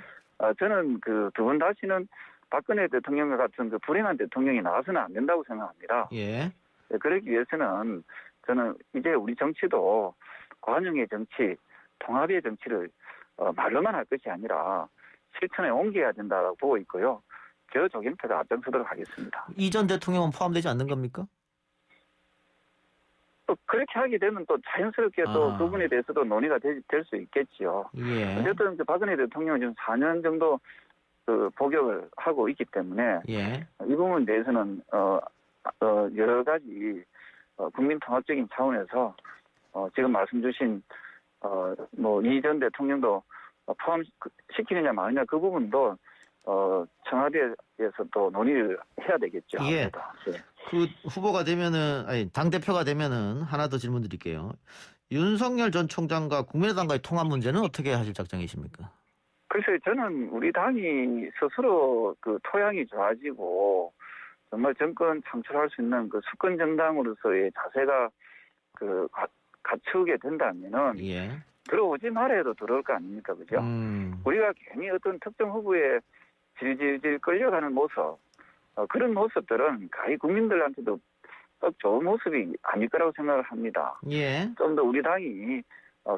저는 두 번 다시는 박근혜 대통령과 같은 불행한 대통령이 나와서는 안 된다고 생각합니다. 예. 그러기 위해서는 저는 이제 우리 정치도 관용의 정치, 통합의 정치를 말로만 할 것이 아니라 실천에 옮겨야 된다고 보고 있고요. 저 조경태가 앞장서도록 하겠습니다. 이전 대통령은 포함되지 않는 겁니까? 또 그렇게 하게 되면 또 자연스럽게 또 그분에 대해서도 논의가 될 수 있겠지요. 예. 어쨌든 박근혜 대통령은 지금 4년 정도 복역을 하고 있기 때문에 예. 이 부분에 대해서는 여러 가지 국민 통합적인 차원에서 지금 말씀 주신 이전 대통령도 포함시키느냐 마느냐 그 부분도 청와대에서 또 논의를 해야 되겠죠. 예. 네. 후보가 되면은 당 대표가 되면은 하나 더 질문 드릴게요. 윤석열 전 총장과 국민의당과의 통합 문제는 어떻게 하실 작정이십니까? 글쎄 저는 우리 당이 스스로 토양이 좋아지고 정말 정권 창출할 수 있는 수권 정당으로서의 자세가 갖추게 된다면은 예. 들어오지 말아 해도 들어올 거 아닙니까, 그죠? 우리가 괜히 어떤 특정 후보에 질질질 끌려가는 모습, 그런 모습들은 가히 국민들한테도 썩 좋은 모습이 아닐 거라고 생각을 합니다. 예. 좀 더 우리 당이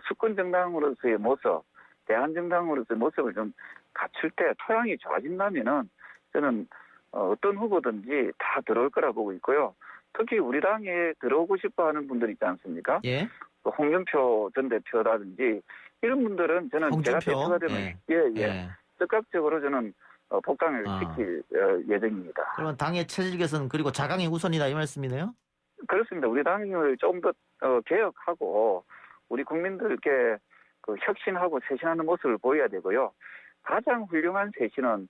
수권 정당으로서의 모습, 대한정당으로서의 모습을 좀 갖출 때 토양이 좋아진다면은 저는 어떤 후보든지 다 들어올 거라고 보고 있고요. 특히 우리 당에 들어오고 싶어 하는 분들 있지 않습니까? 예. 홍준표 전 대표라든지 이런 분들은 저는 제가 대표가 되면 예. 즉각적으로 저는 복당을 시킬 예정입니다. 그러면 당의 체질 개선 그리고 자강이 우선이다 이 말씀이네요? 그렇습니다. 우리 당을 좀 더 개혁하고 우리 국민들께 혁신하고 쇄신하는 모습을 보여야 되고요. 가장 훌륭한 쇄신은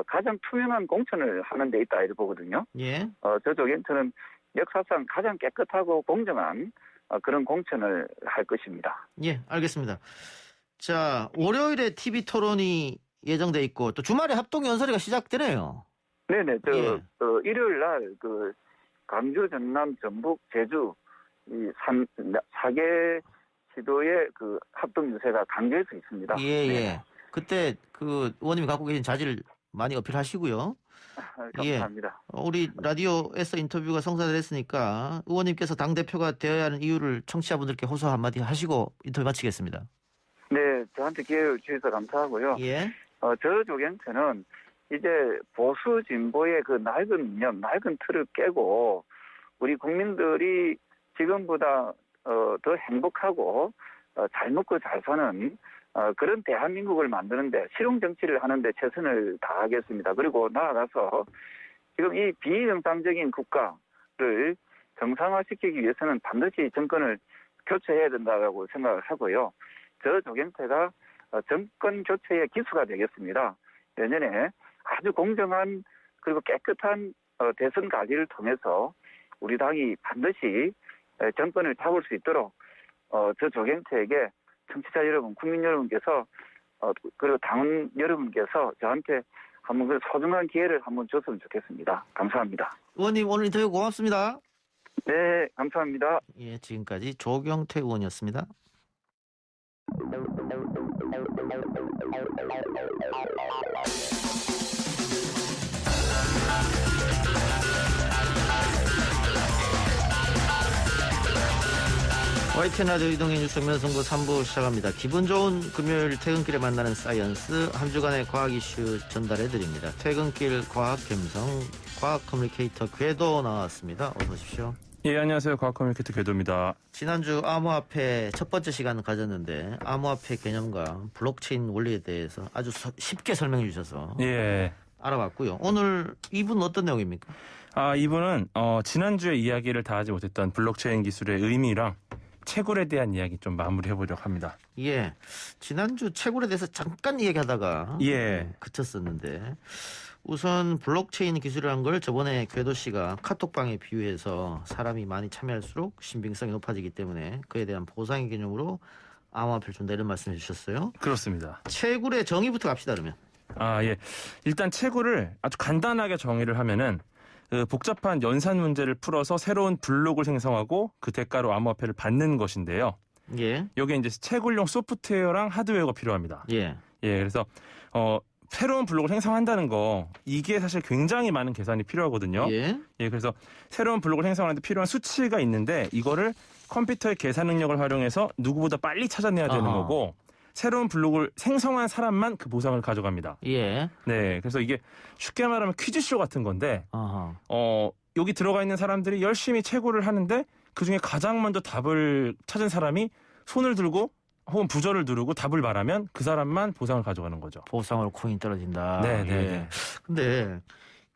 가장 투명한 공천을 하는 데 있다 이렇게 보거든요. 예. 저는 역사상 가장 깨끗하고 공정한 그런 공천을 할 것입니다. 예, 알겠습니다. 자, 월요일에 TV 토론이 예정돼 있고 또 주말에 합동 연설회가 시작되네요. 네네. 일요일 날 광주, 전남, 전북, 제주 이 4개 시도의 합동 유세가 강제해서 있습니다. 예. 네. 그때 의원님이 갖고 계신 자질을 많이 어필하시고요. 감사합니다. 예. 우리 라디오에서 인터뷰가 성사를 했으니까 의원님께서 당대표가 되어야 하는 이유를 청취자분들께 호소 한마디 하시고 인터뷰 마치겠습니다. 네, 저한테 기회를 주셔서 감사하고요. 예. 저 조경태는 이제 보수 진보의 낡은 틀을 깨고 우리 국민들이 지금보다 더 행복하고 잘 먹고 잘 사는 그런 대한민국을 만드는데 실용 정치를 하는데 최선을 다하겠습니다. 그리고 나아가서 지금 이 비정상적인 국가를 정상화시키기 위해서는 반드시 정권을 교체해야 된다고 생각을 하고요. 저 조경태가 정권 교체의 기수가 되겠습니다. 내년에 아주 공정한 그리고 깨끗한 대선 관리를 통해서 우리 당이 반드시 정권을 잡을 수 있도록 저 조경태에게 청취자 여러분, 국민 여러분께서 그리고 당원 여러분께서 저한테 한번 소중한 기회를 한번 줬으면 좋겠습니다. 감사합니다. 의원님 오늘 인터뷰 고맙습니다. 네, 감사합니다. 예, 지금까지 조경태 의원이었습니다. YTN 라디오 이동의 뉴스 명성부 3부 시작합니다. 기분 좋은 금요일 퇴근길에 만나는 사이언스 한 주간의 과학 이슈 전달해드립니다. 퇴근길 과학 감성 과학 커뮤니케이터 궤도 나왔습니다. 어서 오십시오. 예, 안녕하세요. 과학커뮤니케이터 궤도입니다. 지난주 암호화폐 첫 번째 시간을 가졌는데 암호화폐 개념과 블록체인 원리에 대해서 아주 쉽게 설명해 주셔서 예. 알아봤고요. 오늘 이분 어떤 내용입니까? 이분은 지난주에 이야기를 다 하지 못했던 블록체인 기술의 의미랑 채굴에 대한 이야기 좀 마무리해보려고 합니다. 예, 지난주 채굴에 대해서 잠깐 이야기하다가 예. 그쳤었는데 우선 블록체인 기술이라는 걸 저번에 궤도 씨가 카톡방에 비유해서 사람이 많이 참여할수록 신빙성이 높아지기 때문에 그에 대한 보상의 개념으로 암호화폐를 준다 이런 말씀해 주셨어요. 그렇습니다. 채굴의 정의부터 갑시다 그러면. 예. 일단 채굴을 아주 간단하게 정의를 하면은 그 복잡한 연산 문제를 풀어서 새로운 블록을 생성하고 그 대가로 암호화폐를 받는 것인데요. 예. 여기에 이제 채굴용 소프트웨어랑 하드웨어가 필요합니다. 예. 예, 그래서 새로운 블록을 생성한다는 거 이게 사실 굉장히 많은 계산이 필요하거든요. 예. 예, 그래서 새로운 블록을 생성하는데 필요한 수치가 있는데 이거를 컴퓨터의 계산 능력을 활용해서 누구보다 빨리 찾아내야 되는 아하. 거고 새로운 블록을 생성한 사람만 그 보상을 가져갑니다. 예. 네, 그래서 이게 쉽게 말하면 퀴즈쇼 같은 건데 아하. 여기 들어가 있는 사람들이 열심히 채굴을 하는데 그중에 가장 먼저 답을 찾은 사람이 손을 들고 혹은 부저를 누르고 답을 말하면 그 사람만 보상을 가져가는 거죠. 보상으로 코인 떨어진다. 네, 네, 예. 네. 근데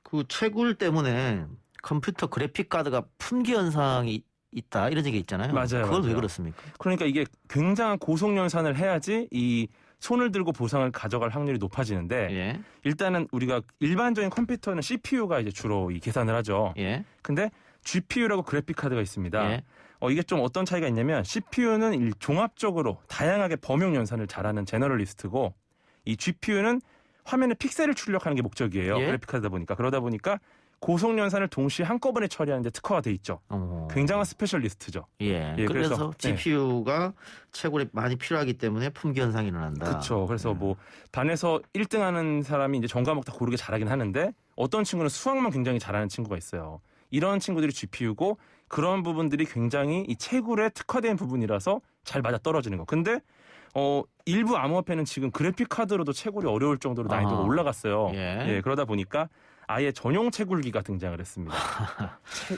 그 채굴 때문에 컴퓨터 그래픽 카드가 품귀 현상이 있다 이런 얘기 있잖아요. 맞아요, 그건 왜 맞아요. 그렇습니까? 그러니까 이게 굉장한 고속 연산을 해야지 이 손을 들고 보상을 가져갈 확률이 높아지는데 예. 일단은 우리가 일반적인 컴퓨터는 CPU가 이제 주로 이 계산을 하죠. 예. 근데 GPU라고 그래픽 카드가 있습니다. 예. 이게 좀 어떤 차이가 있냐면 CPU는 종합적으로 다양하게 범용 연산을 잘하는 제너럴리스트고 이 GPU는 화면에 픽셀을 출력하는 게 목적이에요. 예. 그래픽 카드다 보니까. 그러다 보니까 고속 연산을 동시에 한꺼번에 처리하는 데 특화가 돼 있죠. 굉장한 스페셜리스트죠. 예. 예, 그래서 그래서, GPU가 채굴이 많이 필요하기 때문에 품귀 현상이 일어난다. 그렇죠. 그래서 뭐 반에서 1등 하는 사람이 이제 전 과목 다 고르게 잘하긴 하는데 어떤 친구는 수학만 굉장히 잘하는 친구가 있어요. 이런 친구들이 GPU고 그런 부분들이 굉장히 이 채굴에 특화된 부분이라서 잘 맞아 떨어지는 거. 근데 일부 암호화폐는 지금 그래픽 카드로도 채굴이 어려울 정도로 난이도가 아하. 올라갔어요. 예. 그러다 보니까 아예 전용 채굴기가 등장을 했습니다.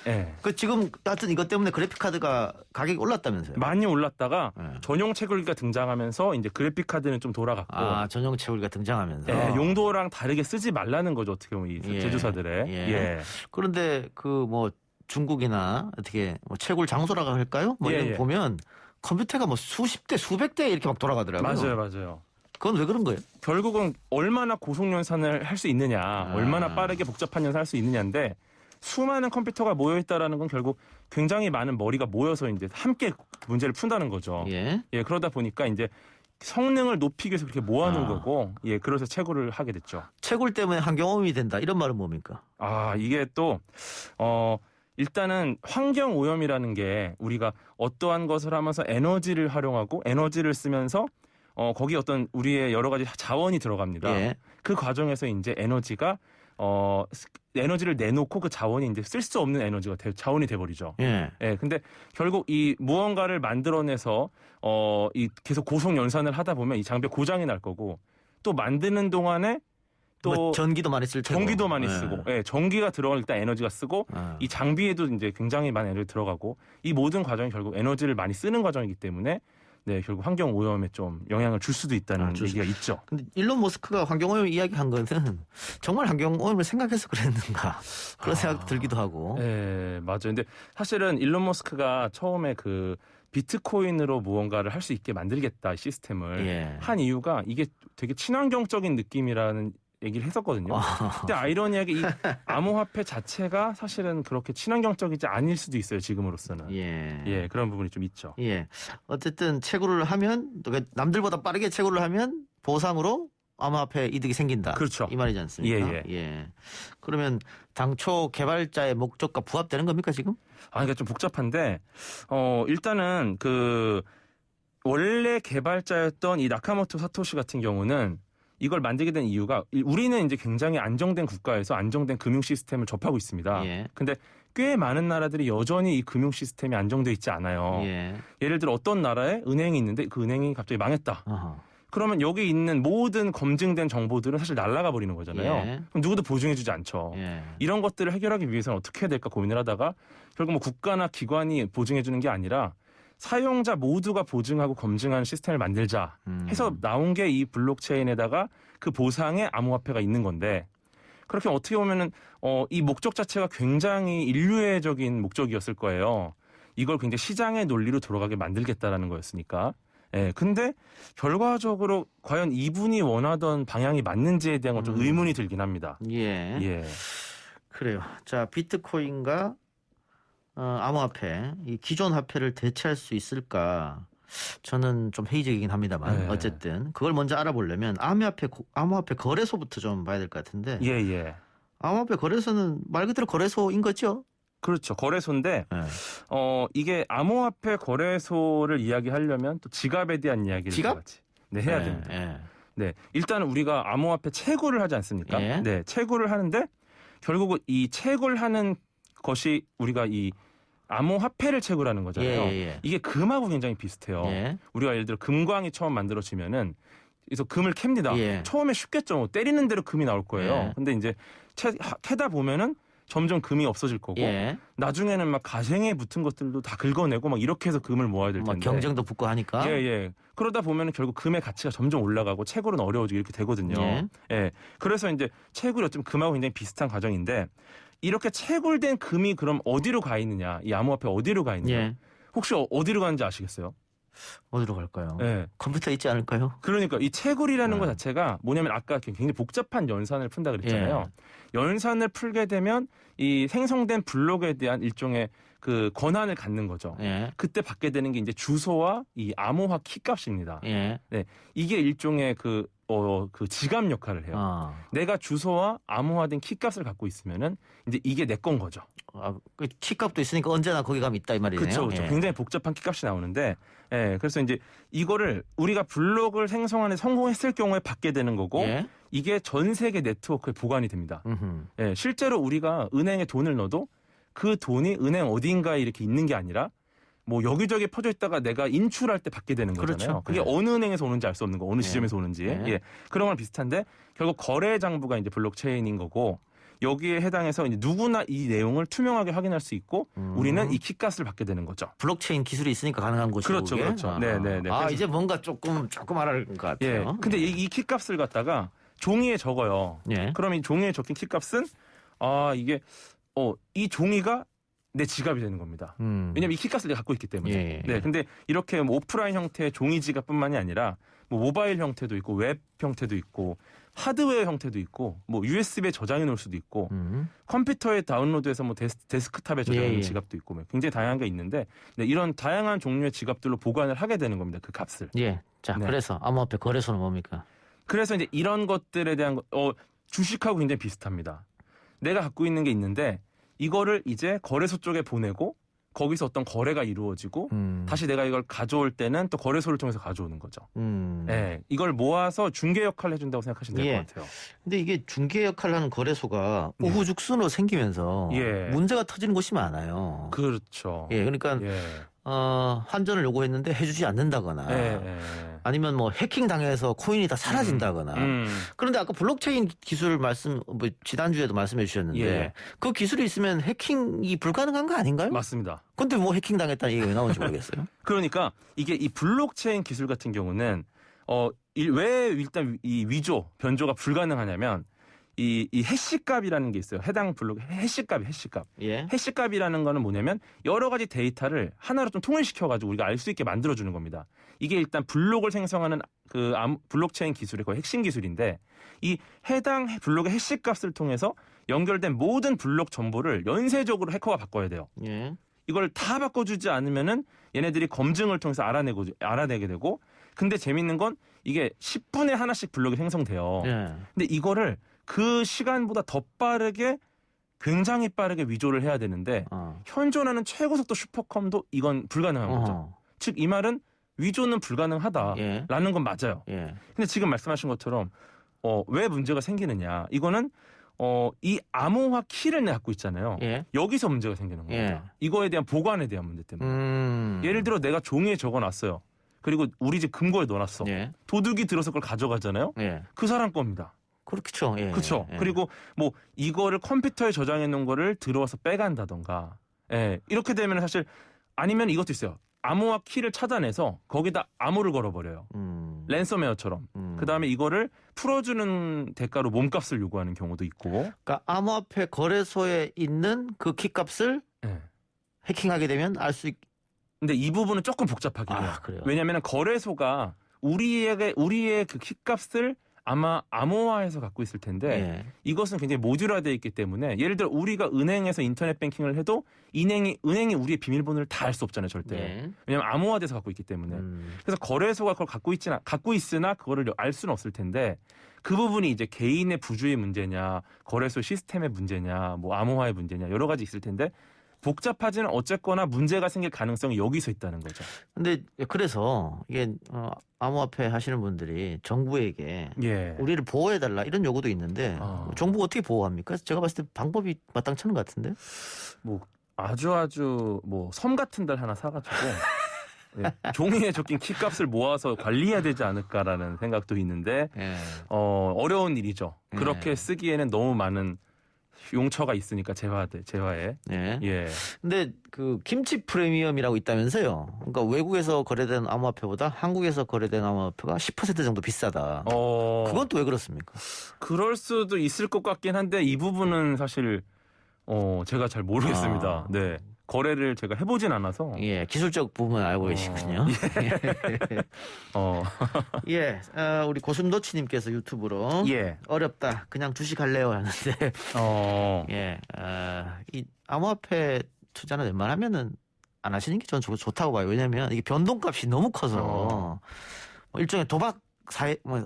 예. 그 지금 하여튼 이것 때문에 그래픽 카드가 가격이 올랐다면서요? 많이 올랐다가 예. 전용 채굴기가 등장하면서 이제 그래픽 카드는 좀 돌아갔고 전용 채굴기가 등장하면서. 용도랑 다르게 쓰지 말라는 거죠. 어떻게 보면 이 예. 제조사들의. 예. 그런데 그 뭐 중국이나 어떻게 뭐 채굴 장소라고 할까요? 뭐 이런 거 보면 컴퓨터가 뭐 수십 대 수백 대 이렇게 막 돌아가더라고요. 맞아요. 그건 왜 그런 거예요? 결국은 얼마나 고속 연산을 할 수 있느냐, 얼마나 빠르게 복잡한 연산을 할 수 있느냐인데 수많은 컴퓨터가 모여 있다라는 건 결국 굉장히 많은 머리가 모여서 이제 함께 문제를 푼다는 거죠. 예. 그러다 보니까 이제 성능을 높이기 위해서 그렇게 모아놓은 거고, 그래서 채굴을 하게 됐죠. 채굴 때문에 환경오염이 된다 이런 말은 뭡니까? 이게 또 일단은 환경 오염이라는 게 우리가 어떠한 것을 하면서 에너지를 활용하고 에너지를 쓰면서 거기 어떤 우리의 여러 가지 자원이 들어갑니다. 예. 그 과정에서 이제 에너지가 에너지를 내놓고 그 자원이 이제 쓸 수 없는 에너지가 자원이 돼버리죠. 예. 근데 결국 이 무언가를 만들어내서 이 계속 고속 연산을 하다 보면 이 장비에 고장이 날 거고 또 만드는 동안에 또 뭐 전기도 많이 쓸 테고. 전기도 많이 예. 쓰고, 전기가 들어갈 일단 에너지가 쓰고, 이 장비에도 이제 굉장히 많은 에너지 들어가고, 이 모든 과정이 결국 에너지를 많이 쓰는 과정이기 때문에, 결국 환경 오염에 좀 영향을 줄 수도 있다는 얘기가 있죠. 근데 일론 머스크가 환경오염 이야기한 것은 정말 환경오염을 생각해서 그랬는가 그런 생각 들기도 하고. 맞아요. 근데 사실은 일론 머스크가 처음에 그 비트코인으로 무언가를 할 수 있게 만들겠다 시스템을 한 이유가 이게 되게 친환경적인 느낌이라는 얘기를 했었거든요. 근데 아이러니하게 이 암호화폐 자체가 사실은 그렇게 친환경적이지 않을 수도 있어요. 지금으로서는. 그런 부분이 좀 있죠. 어쨌든 채굴을 하면 남들보다 빠르게 채굴을 하면 보상으로 암호화폐 이득이 생긴다. 그렇죠. 이 말이지 않습니까? 그러면 당초 개발자의 목적과 부합되는 겁니까 지금? 그러니까 좀 복잡한데 일단은 그 원래 개발자였던 이 나카모토 사토시 같은 경우는 이걸 만들게 된 이유가 우리는 이제 굉장히 안정된 국가에서 안정된 금융 시스템을 접하고 있습니다. 근데 꽤 많은 나라들이 여전히 이 금융 시스템이 안정돼 있지 않아요. 예를 들어 어떤 나라에 은행이 있는데 그 은행이 갑자기 망했다. 그러면 여기 있는 모든 검증된 정보들은 사실 날아가 버리는 거잖아요. 예. 그럼 누구도 보증해주지 않죠. 예. 이런 것들을 해결하기 위해서는 어떻게 해야 될까 고민을 하다가 결국 뭐 국가나 기관이 보증해주는 게 아니라 사용자 모두가 보증하고 검증하는 시스템을 만들자 해서 나온 게 이 블록체인에다가 그 보상의 암호화폐가 있는 건데 그렇게 어떻게 보면은 이 목적 자체가 굉장히 인류애적인 목적이었을 거예요. 이걸 굉장히 시장의 논리로 돌아가게 만들겠다라는 거였으니까. 예, 근데 결과적으로 과연 이분이 원하던 방향이 맞는지에 대한 건 좀 의문이 들긴 합니다. 예. 예. 그래요. 자, 비트코인과 암호화폐, 이 기존 화폐를 대체할 수 있을까? 저는 좀 회의적이긴 합니다만 네. 어쨌든 그걸 먼저 알아보려면 암호화폐 거래소부터 좀 봐야 될 것 같은데. 예, 예. 암호화폐 거래소는 말 그대로 거래소인 거죠? 그렇죠. 거래소인데 네. 이게 암호화폐 거래소를 이야기하려면 또 지갑에 대한 이야기를 지갑? 같이 해야 됩니다. 예. 네, 일단 우리가 암호화폐 채굴을 하지 않습니까? 예. 네, 채굴을 하는데 결국은 이 채굴하는 것이 우리가 이 암호화폐를 채굴하는 거잖아요. 예. 이게 금하고 굉장히 비슷해요. 예. 우리가 예를 들어 금광이 처음 만들어지면은 그래서 금을 캡니다. 예. 처음에 쉽겠죠. 뭐 때리는 대로 금이 나올 거예요. 예. 근데 이제 캐다 보면은 점점 금이 없어질 거고 예. 나중에는 막 가생에 붙은 것들도 다 긁어내고 막 이렇게 해서 금을 모아야 될 텐데. 경쟁도 붙고 하니까. 예. 그러다 보면은 결국 금의 가치가 점점 올라가고 채굴은 어려워지고 이렇게 되거든요. 예. 그래서 이제 채굴이 어쩌면 금하고 굉장히 비슷한 과정인데 이렇게 채굴된 금이 그럼 어디로 가 있느냐? 이 암호화폐 어디로 가 있느냐? 예. 혹시 어디로 가는지 아시겠어요? 어디로 갈까요? 예. 컴퓨터 있지 않을까요? 그러니까 이 채굴이라는 네. 것 자체가 뭐냐면 아까 굉장히 복잡한 연산을 푼다 그랬잖아요. 연산을 풀게 되면 이 생성된 블록에 대한 일종의 그 권한을 갖는 거죠. 예. 그때 받게 되는 게 이제 주소와 이 암호화 키값입니다. 예. 네, 이게 일종의 그 지갑 역할을 해요. 내가 주소와 암호화된 키값을 갖고 있으면은 이제 이게 내 건 거죠. 그 키값도 있으니까 언제나 거기 가면 있다 이 말이네요. 그렇죠. 예. 굉장히 복잡한 키값이 나오는데, 그래서 이제 이거를 우리가 블록을 생성하는 성공했을 경우에 받게 되는 거고, 예. 이게 전 세계 네트워크에 보관이 됩니다. 실제로 우리가 은행에 돈을 넣어도 그 돈이 은행 어딘가에 이렇게 있는 게 아니라 뭐 여기저기 퍼져 있다가 내가 인출할 때 받게 되는 거잖아요. 그렇죠. 그게 어느 은행에서 오는지 알 수 없는 거, 어느 지점에서 오는지. 그런 거랑 비슷한데 결국 거래 장부가 이제 블록체인인 거고 여기에 해당해서 이제 누구나 이 내용을 투명하게 확인할 수 있고 우리는 이 키값을 받게 되는 거죠. 블록체인 기술이 있으니까 가능한 것이고. 그렇죠. 네. 이제 뭔가 조금 알을 것 같아요. 근데 이 키값을 갖다가 종이에 적어요. 예. 그럼 이 종이에 적힌 키값은 이게 이 종이가 내 지갑이 되는 겁니다. 왜냐면 이 키값을 내가 갖고 있기 때문에. 네. 근데 이렇게 뭐 오프라인 형태의 종이 지갑뿐만이 아니라 뭐 모바일 형태도 있고 웹 형태도 있고 하드웨어 형태도 있고 뭐 USB에 저장해 놓을 수도 있고 컴퓨터에 다운로드해서 뭐 데스크탑에 저장하는 지갑도 있고 뭐 굉장히 다양한 게 있는데 이런 다양한 종류의 지갑들로 보관을 하게 되는 겁니다. 그 값을. 예. 자, 그래서 암호화폐 거래소는 뭡니까? 그래서 이제 이런 것들에 대한 주식하고 굉장히 비슷합니다. 내가 갖고 있는 게 있는데 이거를 이제 거래소 쪽에 보내고 거기서 어떤 거래가 이루어지고 다시 내가 이걸 가져올 때는 또 거래소를 통해서 가져오는 거죠. 이걸 모아서 중개 역할을 해준다고 생각하시면 될 것 같아요. 근데 이게 중개 역할을 하는 거래소가 우후죽순으로 생기면서 문제가 터지는 곳이 많아요. 그렇죠. 그러니까 환전을 요구했는데 해주지 않는다거나 아니면 뭐 해킹 당해서 코인이 다 사라진다거나 그런데 아까 블록체인 기술 지난주에도 말씀해 주셨는데 그 기술이 있으면 해킹이 불가능한 거 아닌가요? 맞습니다. 근데 뭐 해킹 당했다는 얘기가 왜 나오는지 모르겠어요. 그러니까 이게 이 블록체인 기술 같은 경우는 왜 일단 이 위조 변조가 불가능하냐면 이 해시값이라는 게 있어요. 해당 블록 해시값. 해시값이라는 거는 뭐냐면 여러 가지 데이터를 하나로 좀 통일시켜 가지고 우리가 알 수 있게 만들어 주는 겁니다. 이게 일단 블록을 생성하는 그 블록체인 기술의 거의 핵심 기술인데 이 해당 블록의 해시값을 통해서 연결된 모든 블록 정보를 연쇄적으로 해커가 바꿔야 돼요. 이걸 다 바꿔주지 않으면은 얘네들이 검증을 통해서 알아내게 되고 근데 재밌는 건 이게 10분에 하나씩 블록이 생성돼요. 근데 이거를 그 시간보다 더 빠르게 굉장히 빠르게 위조를 해야 되는데 현존하는 최고속도 슈퍼컴도 이건 불가능한 거죠. 즉 이 말은 위조는 불가능하다라는 건 맞아요. 근데 지금 말씀하신 것처럼 왜 문제가 생기느냐. 이거는 이 암호화 키를 갖고 있잖아요. 여기서 문제가 생기는 겁니다. 이거에 대한 보관에 대한 문제 때문에. 예를 들어 내가 종이에 적어놨어요. 그리고 우리 집 금고에 넣어놨어. 예. 도둑이 들어서 그걸 가져가잖아요. 예. 그 사람 겁니다. 그렇죠. 예. 그렇죠. 예. 그리고 뭐 이거를 컴퓨터에 저장해 놓은 거를 들어와서 빼간다던가. 예. 이렇게 되면 사실 아니면 이것도 있어요. 암호화 키를 차단해서 거기다 암호를 걸어버려요. 랜섬웨어처럼. 그다음에 이거를 풀어주는 대가로 몸값을 요구하는 경우도 있고. 그러니까 암호화폐 거래소에 있는 그 키값을 예. 해킹하게 되면 알 수 있. 근데 이 부분은 조금 복잡하긴 해요. 그래요. 왜냐하면 거래소가 우리의 그 키값을 아마 암호화해서 갖고 있을 텐데 예. 이것은 굉장히 모듈화되어 있기 때문에 예를 들어 우리가 은행에서 인터넷 뱅킹을 해도 은행이 우리의 비밀번호를 다 알 수 없잖아요, 절대. 예. 왜냐하면 암호화돼서 갖고 있기 때문에. 그래서 거래소가 그걸 갖고 있으나 그거를 알 수는 없을 텐데 그 부분이 이제 개인의 부주의 문제냐, 거래소 시스템의 문제냐, 뭐 암호화의 문제냐 여러 가지 있을 텐데 복잡하지는 어쨌거나 문제가 생길 가능성이 여기서 있다는 거죠. 근데 그래서 이게 암호화폐 하시는 분들이 정부에게 예. 우리를 보호해달라 이런 요구도 있는데 정부가 어떻게 보호합니까? 제가 봤을 때 방법이 마땅치 않은 것 같은데. 뭐 아주 뭐 섬 같은 데를 하나 사가지고 예, 종이에 적힌 키값을 모아서 관리해야 되지 않을까라는 생각도 있는데 예. 어려운 일이죠. 그렇게 예. 쓰기에는 너무 많은 용처가 있으니까 재화에. 예. 예. 근데 그 김치 프리미엄이라고 있다면서요. 그러니까 외국에서 거래된 암호화폐보다 한국에서 거래된 암호화폐가 10% 정도 비싸다. 그건 또 왜 그렇습니까? 그럴 수도 있을 것 같긴 한데 이 부분은 사실 제가 잘 모르겠습니다. 네. 거래를 제가 해보진 않아서. 예, 기술적 부분은 알고 계시군요. 예, 우리 고슴도치님께서 유튜브로 예. 어렵다, 그냥 주식 할래요 하는데, 예, 이 암호화폐 투자는 웬만하면은 안 하시는 게 저는 좋다고 봐요. 왜냐하면 이게 변동값이 너무 커서 뭐 일종의 도박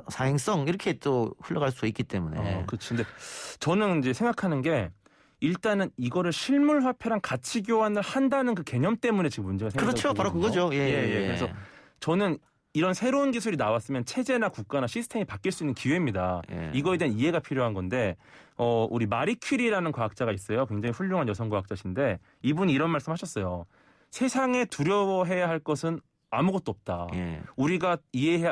사행성 이렇게 또 흘러갈 수 있기 때문에. 그렇지. 근데 저는 이제 생각하는 게. 일단은 이거를 실물 화폐랑 가치 교환을 한다는 그 개념 때문에 지금 문제가 생기는 거죠. 그렇죠. 바로 그거죠. 예. 그래서 저는 이런 새로운 기술이 나왔으면 체제나 국가나 시스템이 바뀔 수 있는 기회입니다. 예. 이거에 대한 이해가 필요한 건데 우리 마리 퀴리라는 과학자가 있어요. 굉장히 훌륭한 여성 과학자신데 이분이 이런 말씀하셨어요. 세상에 두려워해야 할 것은 아무것도 없다. 예.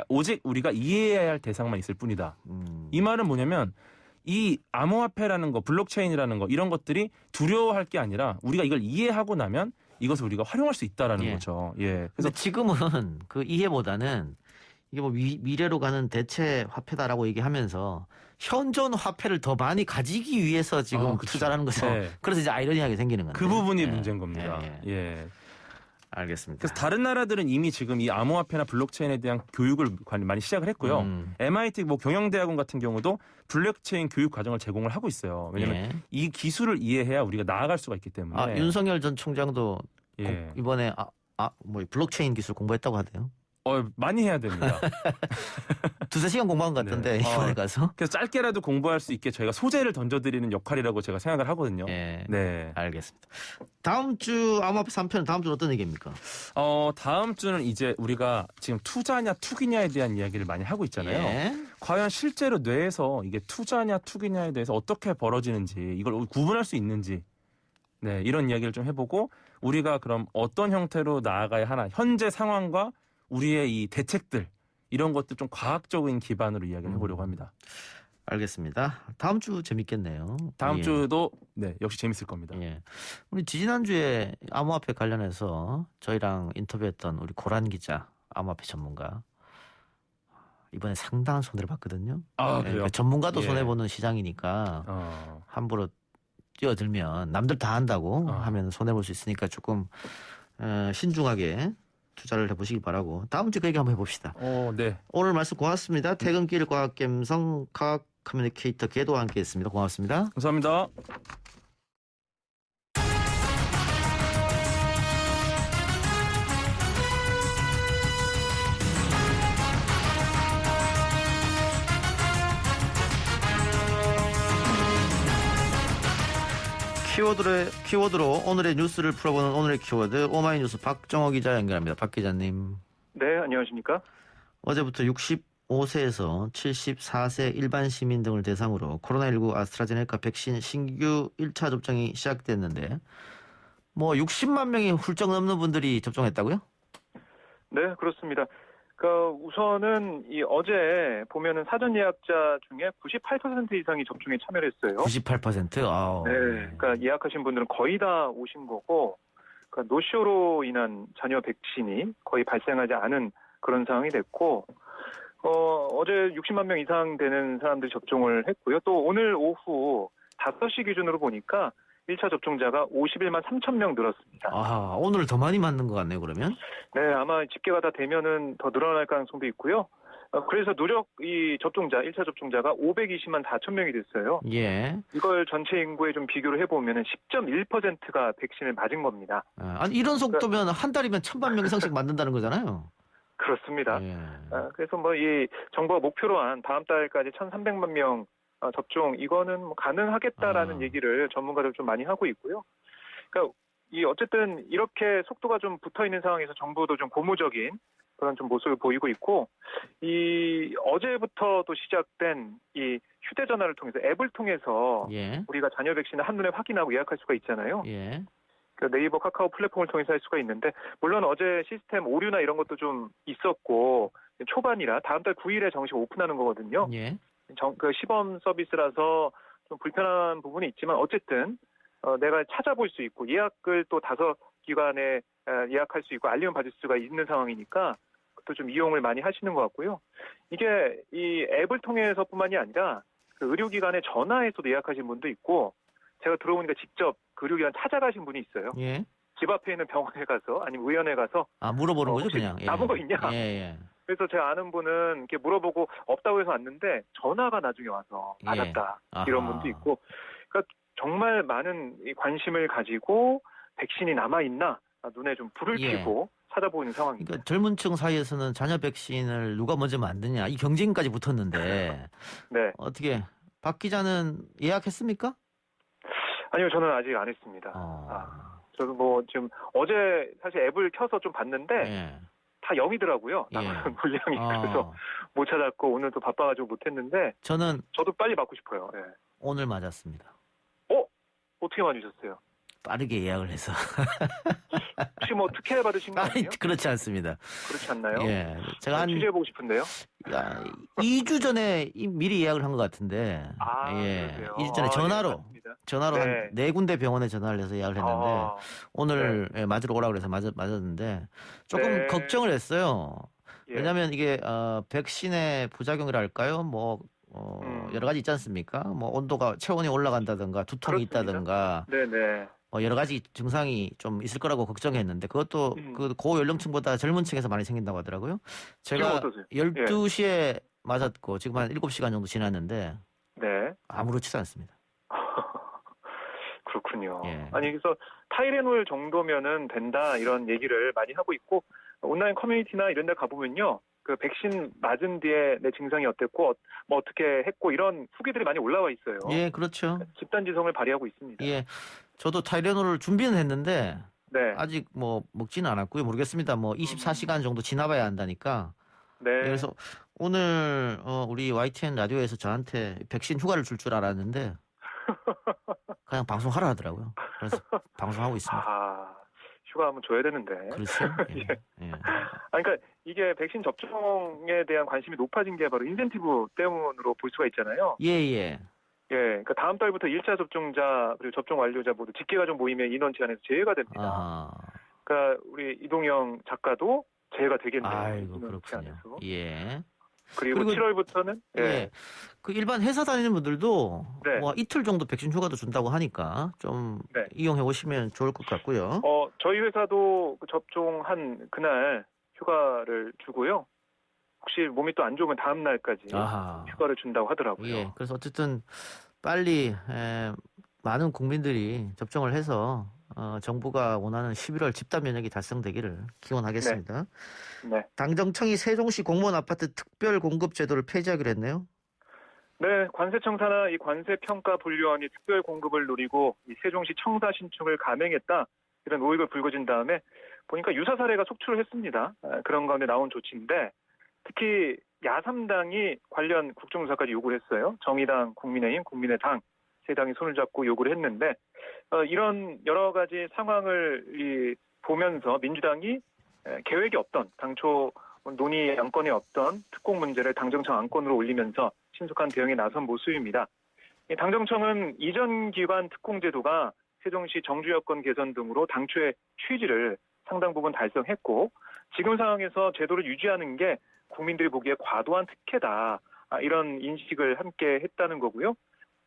오직 우리가 이해해야 할 대상만 있을 뿐이다. 이 말은 뭐냐면 이 암호화폐라는 거, 블록체인이라는 거 이런 것들이 두려워할 게 아니라 우리가 이걸 이해하고 나면 이것을 우리가 활용할 수 있다라는 거죠. 예. 그래서 지금은 그 이해보다는 이게 뭐 미래로 가는 대체 화폐다라고 얘기하면서 현존 화폐를 더 많이 가지기 위해서 지금 투자를 하는 거죠. 네. 그래서 이제 아이러니하게 생기는 건데. 그 부분이 문제인 겁니다. 예. 알겠습니다. 그래서 다른 나라들은 이미 지금 이 암호화폐나 블록체인에 대한 교육을 많이 시작을 했고요. MIT 뭐 경영대학원 같은 경우도 블록체인 교육 과정을 제공을 하고 있어요. 왜냐하면 이 기술을 이해해야 우리가 나아갈 수가 있기 때문에. 윤석열 전 총장도 이번에 뭐 블록체인 기술 공부했다고 하대요. 많이 해야 됩니다. 2-3시간 공부한 것 같던데 이번에 가서. 그래서 짧게라도 공부할 수 있게 저희가 소재를 던져드리는 역할이라고 제가 생각을 하거든요. 네, 알겠습니다. 다음 주 암호화폐 3편은 다음 주는 어떤 얘기입니까? 다음 주는 이제 우리가 지금 투자냐 투기냐에 대한 이야기를 많이 하고 있잖아요. 과연 실제로 뇌에서 이게 투자냐 투기냐에 대해서 어떻게 벌어지는지 이걸 구분할 수 있는지 이런 이야기를 좀 해보고 우리가 그럼 어떤 형태로 나아가야 하나 현재 상황과 우리의 이 대책들 이런 것들 좀 과학적인 기반으로 이야기를 해보려고 합니다. 알겠습니다. 다음 주 재밌겠네요. 다음 주도 역시 재밌을 겁니다. 우리 지난주에 암호화폐 관련해서 저희랑 인터뷰했던 우리 고란 기자 암호화폐 전문가 이번에 상당한 손해를 봤거든요. 그래요? 그러니까 전문가도 손해보는 시장이니까 함부로 뛰어들면 남들 다 한다고 하면 손해볼 수 있으니까 조금 신중하게 투자를 해보시기 바라고 다음 주에 그 얘기 한번 해봅시다. 네. 오늘 말씀 고맙습니다. 퇴근길 과학갬성 과학 커뮤니케이터 궤도와 함께했습니다. 고맙습니다. 감사합니다. 키워드로 오늘의 뉴스를 풀어보는 오늘의 키워드 오마이뉴스 박정호 기자 연결합니다. 박 기자님. 네, 안녕하십니까? 어제부터 65세에서 74세 일반 시민 등을 대상으로 코로나19 아스트라제네카 백신 신규 1차 접종이 시작됐는데 뭐 60만 명이 훌쩍 넘는 분들이 접종했다고요? 네, 그렇습니다. 우선은 어제 보면은 사전 예약자 중에 98% 이상이 접종에 참여를 했어요. 98%? 아우. 네. 그러니까 예약하신 분들은 거의 다 오신 거고, 그러니까 노쇼로 인한 잔여 백신이 거의 발생하지 않은 그런 상황이 됐고, 어제 60만 명 이상 되는 사람들이 접종을 했고요. 또 오늘 오후 5시 기준으로 보니까 1차 접종자가 51만 3천 명 늘었습니다. 아, 오늘 더 많이 맞는 것 같네요, 그러면? 네, 아마 집계가 다 되면은 더 늘어날 가능성도 있고요. 그래서 누적 이 접종자, 1차 접종자가 520만 4천 명이 됐어요. 예. 이걸 전체 인구에 좀 비교를 해보면은 10.1%가 백신을 맞은 겁니다. 아니, 이런 속도면 한 달이면 1,000만 명 이상씩 맞는다는 거잖아요. 그렇습니다. 예. 그래서 이 정부가 목표로 한 다음 달까지 1,300만 명 접종, 이거는 가능하겠다라는 얘기를 전문가들 좀 많이 하고 있고요. 그러니까 어쨌든 이렇게 속도가 좀 붙어 있는 상황에서 정부도 좀 고무적인 그런 좀 모습을 보이고 있고, 어제부터 또 시작된 이 휴대전화를 통해서 앱을 통해서 예. 우리가 잔여 백신을 한눈에 확인하고 예약할 수가 있잖아요. 예. 네이버, 카카오 플랫폼을 통해서 할 수가 있는데, 물론 어제 시스템 오류나 이런 것도 좀 있었고 초반이라 다음 달 9일에 정식 오픈하는 거거든요. 예. 시범 서비스라서 좀 불편한 부분이 있지만 어쨌든 내가 찾아볼 수 있고 예약을 또 5기관에 예약할 수 있고 알림을 받을 수가 있는 상황이니까 또 좀 이용을 많이 하시는 것 같고요. 이게 이 앱을 통해서뿐만이 아니라 그 의료기관에 전화해서도 예약하신 분도 있고, 제가 들어보니까 직접 그 의료기관 찾아가신 분이 있어요. 예. 집 앞에 있는 병원에 가서 아니면 의원에 가서 물어보는 거죠, 그냥. 예. 남은 거 있냐? 예, 예. 그래서 제가 아는 분은 이렇게 물어보고 없다고 해서 왔는데 전화가 나중에 와서 맞았다. 이런 분도 있고, 그러니까 정말 많은 이 관심을 가지고 백신이 남아 있나 눈에 좀 불을 켜고 찾아보는 상황입니다. 그러니까 젊은 층 사이에서는 잔여 백신을 누가 먼저 만드냐 이 경쟁까지 붙었는데 네. 어떻게 박 기자는 예약했습니까? 아니요, 저는 아직 안 했습니다. 저도 지금 어제 사실 앱을 켜서 좀 봤는데 예. 다 0이더라고요. 남은 물량이. 그래서 못 찾았고 오늘 또 바빠가지고 못했는데 저도 빨리 맞고 싶어요. 예. 오늘 맞았습니다. 어떻게 맞으셨어요? 빠르게 예약을 해서. 혹시 특혜 받으신 거 아니에요? 그렇지 않습니다. 그렇지 않나요? 예. 제가 취재해보고 싶은데요. 2주 전에 미리 예약을 한 것 같은데. 예. 그러세요? 2주 전에 전화로 네. 한 4군데 병원에 전화를 해서 예약을 했는데 오늘 맞으러 오라고 그래서 맞았는데 조금 걱정을 했어요. 왜냐하면 이게 백신의 부작용이랄까요? 여러 가지 있지 않습니까? 온도가 체온이 올라간다든가 두통이 있다든가 네네. 여러 가지 증상이 좀 있을 거라고 걱정했는데 그것도 그 고연령층보다 젊은 층에서 많이 생긴다고 하더라고요. 제가 12시에 맞았고 지금 한 7시간 정도 지났는데 아무렇지도 않습니다. 그렇군요. 예. 아니 그래서 타이레놀 정도면은 된다 이런 얘기를 많이 하고 있고, 온라인 커뮤니티나 이런 데 가보면요. 그 백신 맞은 뒤에 내 증상이 어땠고 어떻게 했고 이런 후기들이 많이 올라와 있어요. 예, 그렇죠. 집단지성을 발휘하고 있습니다. 예, 저도 타이레놀을 준비는 했는데 아직 먹지는 않았고요. 모르겠습니다. 24시간 정도 지나봐야 한다니까. 그래서 오늘 우리 YTN 라디오에서 저한테 백신 휴가를 줄 알았는데 그냥 방송하라 하더라고요. 그래서 방송하고 있습니다. 휴가 한번 줘야 되는데. 그렇죠. 예. 그러니까 이게 백신 접종에 대한 관심이 높아진 게 바로 인센티브 때문으로 볼 수가 있잖아요. 예. 그러니까 다음 달부터 1차 접종자 그리고 접종 완료자 모두 직계가족 모임의 인원 제한에서 제외가 됩니다. 그러니까 우리 이동영 작가도 제외가 되겠네요. 아이고, 그렇군요. 예. 그리고 7월부터는 그 일반 회사 다니는 분들도 이틀 정도 백신 휴가도 준다고 하니까 좀 이용해 오시면 좋을 것 같고요. 저희 회사도 접종한 그날 휴가를 주고요. 혹시 몸이 또 안 좋으면 다음 날까지 휴가를 준다고 하더라고요. 예. 그래서 어쨌든 빨리 많은 국민들이 접종을 해서 정부가 원하는 11월 집단 면역이 달성되기를 기원하겠습니다. 당정청이 세종시 공무원 아파트 특별 공급 제도를 폐지하기로 했네요. 네, 관세청사나 이 관세평가분류원이 특별 공급을 노리고 이 세종시 청사 신축을 감행했다, 이런 의혹을 불거진 다음에 보니까 유사 사례가 속출을 했습니다. 그런 가운데 나온 조치인데 특히 야3당이 관련 국정조사까지 요구를 했어요. 정의당, 국민의힘, 국민의당 세 당이 손을 잡고 요구를 했는데 이런 여러 가지 상황을 보면서 민주당이 계획이 없던, 당초 논의 안건에 없던 특공 문제를 당정청 안건으로 올리면서 신속한 대응에 나선 모습입니다. 당정청은 이전 기관 특공 제도가 세종시 정주 여건 개선 등으로 당초의 취지를 상당 부분 달성했고 지금 상황에서 제도를 유지하는 게 국민들이 보기에 과도한 특혜다. 이런 인식을 함께 했다는 거고요.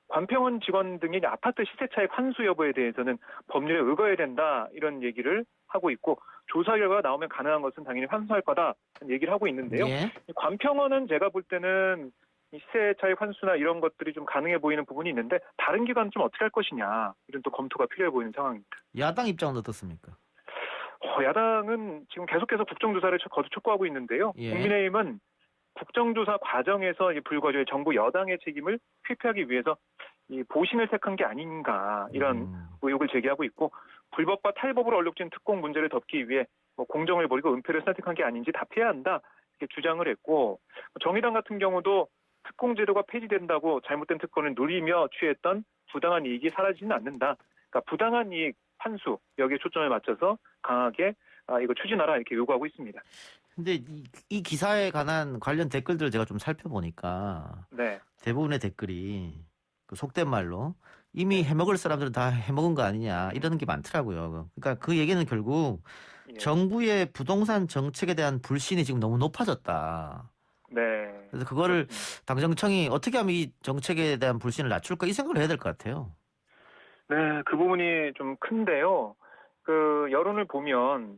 관평원 직원 등의 아파트 시세차익 환수 여부에 대해서는 법률에 의거해야 된다. 이런 얘기를 하고 있고 조사 결과가 나오면 가능한 것은 당연히 환수할 거다. 얘기를 하고 있는데요. 예. 관평원은 제가 볼 때는 시세차익 환수나 이런 것들이 좀 가능해 보이는 부분이 있는데 다른 기관은 좀 어떻게 할 것이냐. 이런 또 검토가 필요해 보이는 상황입니다. 야당 입장은 어떻습니까? 야당은 지금 계속해서 국정조사를 거듭 촉구하고 있는데요. 예. 국민의힘은 국정조사 과정에서 불거질 정부 여당의 책임을 회피하기 위해서 이 보신을 택한 게 아닌가 이런 의혹을 제기하고 있고 불법과 탈법으로 얼룩진 특공 문제를 덮기 위해 공정을 버리고 은폐를 선택한 게 아닌지 답해야 한다 이렇게 주장을 했고 정의당 같은 경우도 특공 제도가 폐지된다고 잘못된 특권을 누리며 취했던 부당한 이익이 사라지지는 않는다. 그러니까 부당한 이익 환수 여기에 초점을 맞춰서 강하게 이거 추진하라 이렇게 요구하고 있습니다. 근데 이 기사에 관한 관련 댓글들을 제가 좀 살펴보니까 네. 대부분의 댓글이 그 속된 말로 이미 해먹을 사람들은 다 해먹은 거 아니냐 이러는 게 많더라고요. 그러니까 그 얘기는 결국 예. 정부의 부동산 정책에 대한 불신이 지금 너무 높아졌다. 네. 그래서 그거를 그렇습니다. 당정청이 어떻게 하면 이 정책에 대한 불신을 낮출까 이 생각을 해야 될 것 같아요. 네, 그 부분이 좀 큰데요. 그 여론을 보면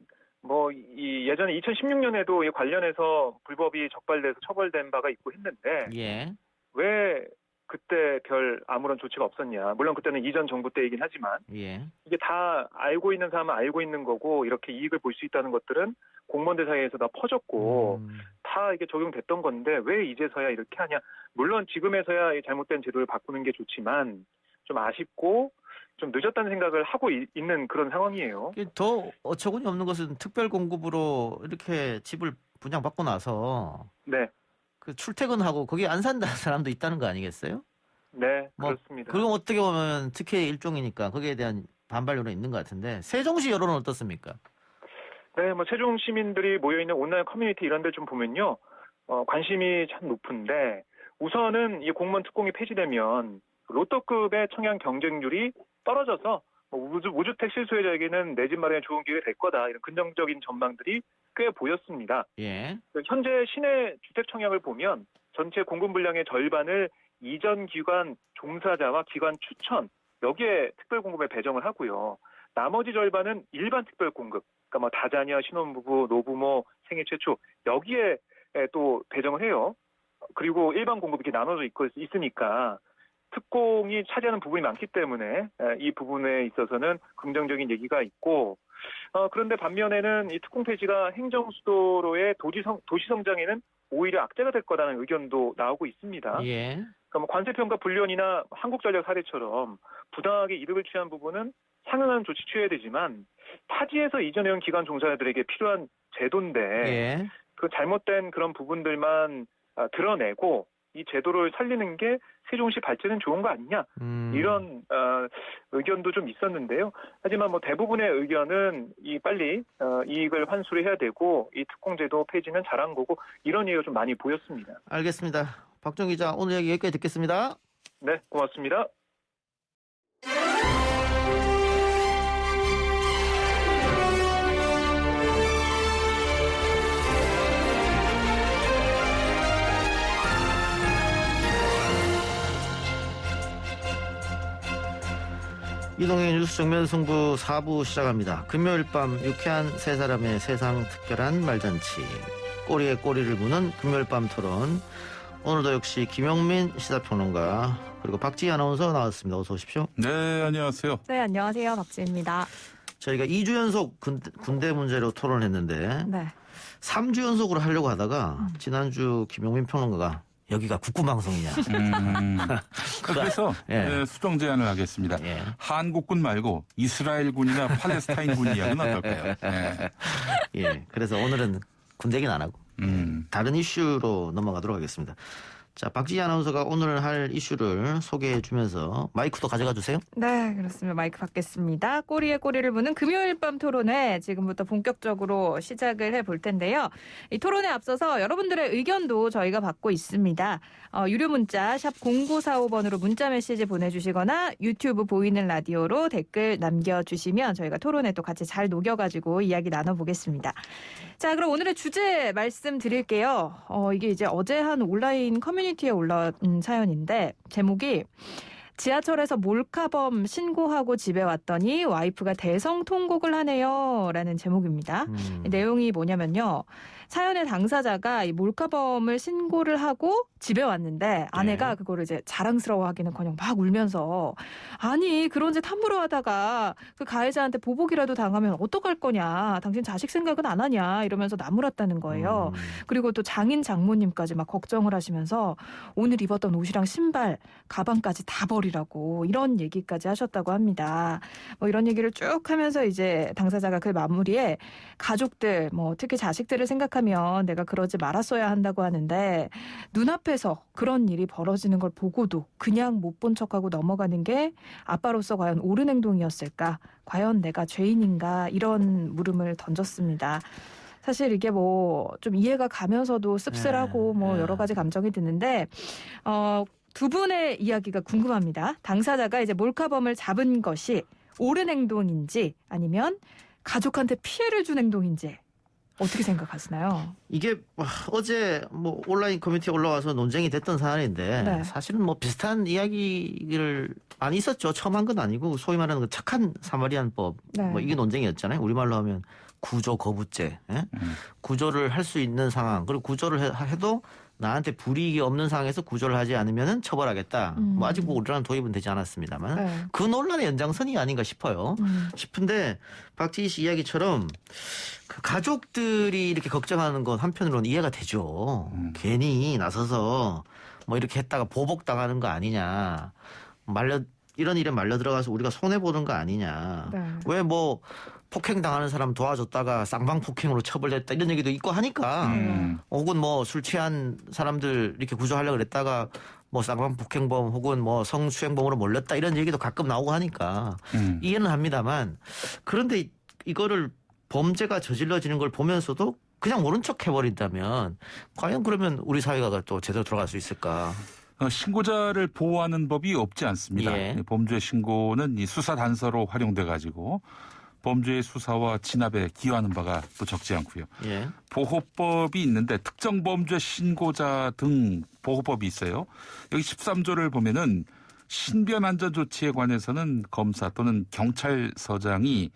이 예전에 2016년에도 이 관련해서 불법이 적발돼서 처벌된 바가 있고 했는데 예. 왜 그때 별 아무런 조치가 없었냐. 물론 그때는 이전 정부 때이긴 하지만 예. 이게 다 알고 있는 사람은 알고 있는 거고 이렇게 이익을 볼 수 있다는 것들은 공무원들 사이에서 다 퍼졌고 다 이게 적용됐던 건데 왜 이제서야 이렇게 하냐. 물론 지금에서야 이 잘못된 제도를 바꾸는 게 좋지만 좀 아쉽고 좀 늦었다는 생각을 하고 있는 그런 상황이에요. 더 어처구니 없는 것은 특별 공급으로 이렇게 집을 분양받고 나서 네. 그 출퇴근하고 거기에 안 산다는 사람도 있다는 거 아니겠어요? 네, 그렇습니다. 그럼 어떻게 보면 특혜 일종이니까 거기에 대한 반발 여론이 있는 것 같은데 세종시 여론은 어떻습니까? 네, 세종 시민들이 모여있는 온라인 커뮤니티 이런 데 좀 보면요. 관심이 참 높은데 우선은 이 공무원 특공이 폐지되면 로또급의 청약 경쟁률이 떨어져서 무주택 실소유자에게는 내 집 마련에 좋은 기회가 될 거다. 이런 긍정적인 전망들이 꽤 보였습니다. 예. 현재 시내 주택 청약을 보면 전체 공급 물량의 절반을 이전 기관 종사자와 기관 추천 여기에 특별 공급에 배정을 하고요. 나머지 절반은 일반 특별 공급, 그러니까 다자녀, 신혼부부, 노부모, 생애 최초 여기에 또 배정을 해요. 그리고 일반 공급이 이렇게 나눠져 있으니까 특공이 차지하는 부분이 많기 때문에 이 부분에 있어서는 긍정적인 얘기가 있고 그런데 반면에는 이 특공 폐지가 행정 수도로의 도시 성장에는 오히려 악재가 될 거라는 의견도 나오고 있습니다. 예. 그러니까 관세평가 불륜이나 한국전력 사례처럼 부당하게 이득을 취한 부분은 상응하는 조치 취해야 되지만 타지에서 이전해온 기관 종사자들에게 필요한 제도인데 예. 그 잘못된 그런 부분들만 드러내고 이 제도를 살리는 게 세종시 발전은 좋은 거 아니냐 이런 의견도 좀 있었는데요. 하지만 대부분의 의견은 빨리 이익을 환수를 해야 되고 이 특공제도 폐지는 잘한 거고 이런 얘기가 좀 많이 보였습니다. 알겠습니다. 박정 기자 오늘 얘기 여기까지 듣겠습니다. 네, 고맙습니다. 이동의 뉴스 정면 승부 4부 시작합니다. 금요일 밤 유쾌한 세 사람의 세상 특별한 말잔치 꼬리에 꼬리를 무는 금요일 밤 토론 오늘도 역시 김영민 시사평론가 그리고 박지희 아나운서 나왔습니다. 어서 오십시오. 네, 안녕하세요. 네, 안녕하세요. 박지입니다. 저희가 2주 연속 군대 문제로 토론했는데 네. 3주 연속으로 하려고 하다가 지난주 김영민 평론가가 여기가 국군방송이냐. 그래서 예. 수정 제안을 하겠습니다. 예. 한국군 말고 이스라엘군이나 팔레스타인군 이야기는 어떨까요? 예. 예. 그래서 오늘은 군대 얘기는 안 하고 다른 이슈로 넘어가도록 하겠습니다. 자, 박지희 아나운서가 오늘 할 이슈를 소개해 주면서 마이크도 가져가 주세요. 네, 그렇습니다. 마이크 받겠습니다. 꼬리에 꼬리를 무는 금요일 밤 토론회 지금부터 본격적으로 시작을 해볼 텐데요. 이 토론에 앞서서 여러분들의 의견도 저희가 받고 있습니다. 유료 문자 샵 0945번으로 문자 메시지 보내주시거나 유튜브 보이는 라디오로 댓글 남겨주시면 저희가 토론에 또 같이 잘 녹여가지고 이야기 나눠보겠습니다. 자, 그럼 오늘의 주제 말씀드릴게요. 이게 이제 어제 한 온라인 커뮤니티에 올라온 사연인데 제목이 지하철에서 몰카범 신고하고 집에 왔더니 와이프가 대성통곡을 하네요 라는 제목입니다. 내용이 뭐냐면요. 사연의 당사자가 이 몰카범을 신고를 하고 집에 왔는데 아내가 그거를 이제 자랑스러워하기는커녕 막 울면서 아니 그런 짓 함부로 하다가 그 가해자한테 보복이라도 당하면 어떡할 거냐. 당신 자식 생각은 안 하냐 이러면서 나무랐다는 거예요. 그리고 또 장인 장모님까지 막 걱정을 하시면서 오늘 입었던 옷이랑 신발, 가방까지 다 버리라고 이런 얘기까지 하셨다고 합니다. 뭐 이런 얘기를 쭉 하면서 이제 당사자가 그 마무리에 가족들 뭐 특히 자식들을 생각하면 내가 그러지 말았어야 한다고 하는데 눈앞에서 그런 일이 벌어지는 걸 보고도 그냥 못 본 척하고 넘어가는 게 아빠로서 과연 옳은 행동이었을까? 과연 내가 죄인인가? 이런 물음을 던졌습니다. 사실 이게 뭐 좀 이해가 가면서도 씁쓸하고 뭐 여러 가지 감정이 드는데 두 분의 이야기가 궁금합니다. 당사자가 이제 몰카범을 잡은 것이 옳은 행동인지 아니면 가족한테 피해를 준 행동인지 어떻게 생각하시나요? 이게 어제 뭐 온라인 커뮤니티에 올라와서 논쟁이 됐던 사안인데 네. 사실은 뭐 비슷한 이야기를 많이 있었죠. 처음 한 건 아니고 소위 말하는 그 착한 사마리안법 네. 뭐 이게 논쟁이었잖아요. 우리말로 하면 구조 거부죄. 예? 구조를 할 수 있는 상황 그리고 구조를 해도 나한테 불이익이 없는 상황에서 구조를 하지 않으면 처벌하겠다. 뭐 아직 뭐 우리나라는 도입은 되지 않았습니다만 네. 그 논란의 연장선이 아닌가 싶어요. 싶은데 박지희 씨 이야기처럼 그 가족들이 이렇게 걱정하는 건 한편으로는 이해가 되죠. 괜히 나서서 뭐 이렇게 했다가 보복당하는 거 아니냐. 이런 일에 말려 들어가서 우리가 손해보는 거 아니냐. 네. 왜 뭐 폭행당하는 사람 도와줬다가 쌍방폭행으로 처벌됐다 이런 얘기도 있고 하니까 혹은 뭐 술 취한 사람들 이렇게 구조하려고 그랬다가 뭐 쌍방폭행범 혹은 뭐 성추행범으로 몰렸다 이런 얘기도 가끔 나오고 하니까 이해는 합니다만 그런데 이거를 범죄가 저질러지는 걸 보면서도 그냥 모른 척 해버린다면 과연 그러면 우리 사회가 또 제대로 돌아갈 수 있을까? 신고자를 보호하는 법이 없지 않습니다. 예. 범죄 신고는 이 수사 단서로 활용돼 가지고 범죄의 수사와 진압에 기여하는 바가 또 적지 않고요. 예. 보호법이 있는데 특정 범죄 신고자 등 보호법이 있어요. 여기 13조를 보면은 신변 안전 조치에 관해서는 검사 또는 경찰서장이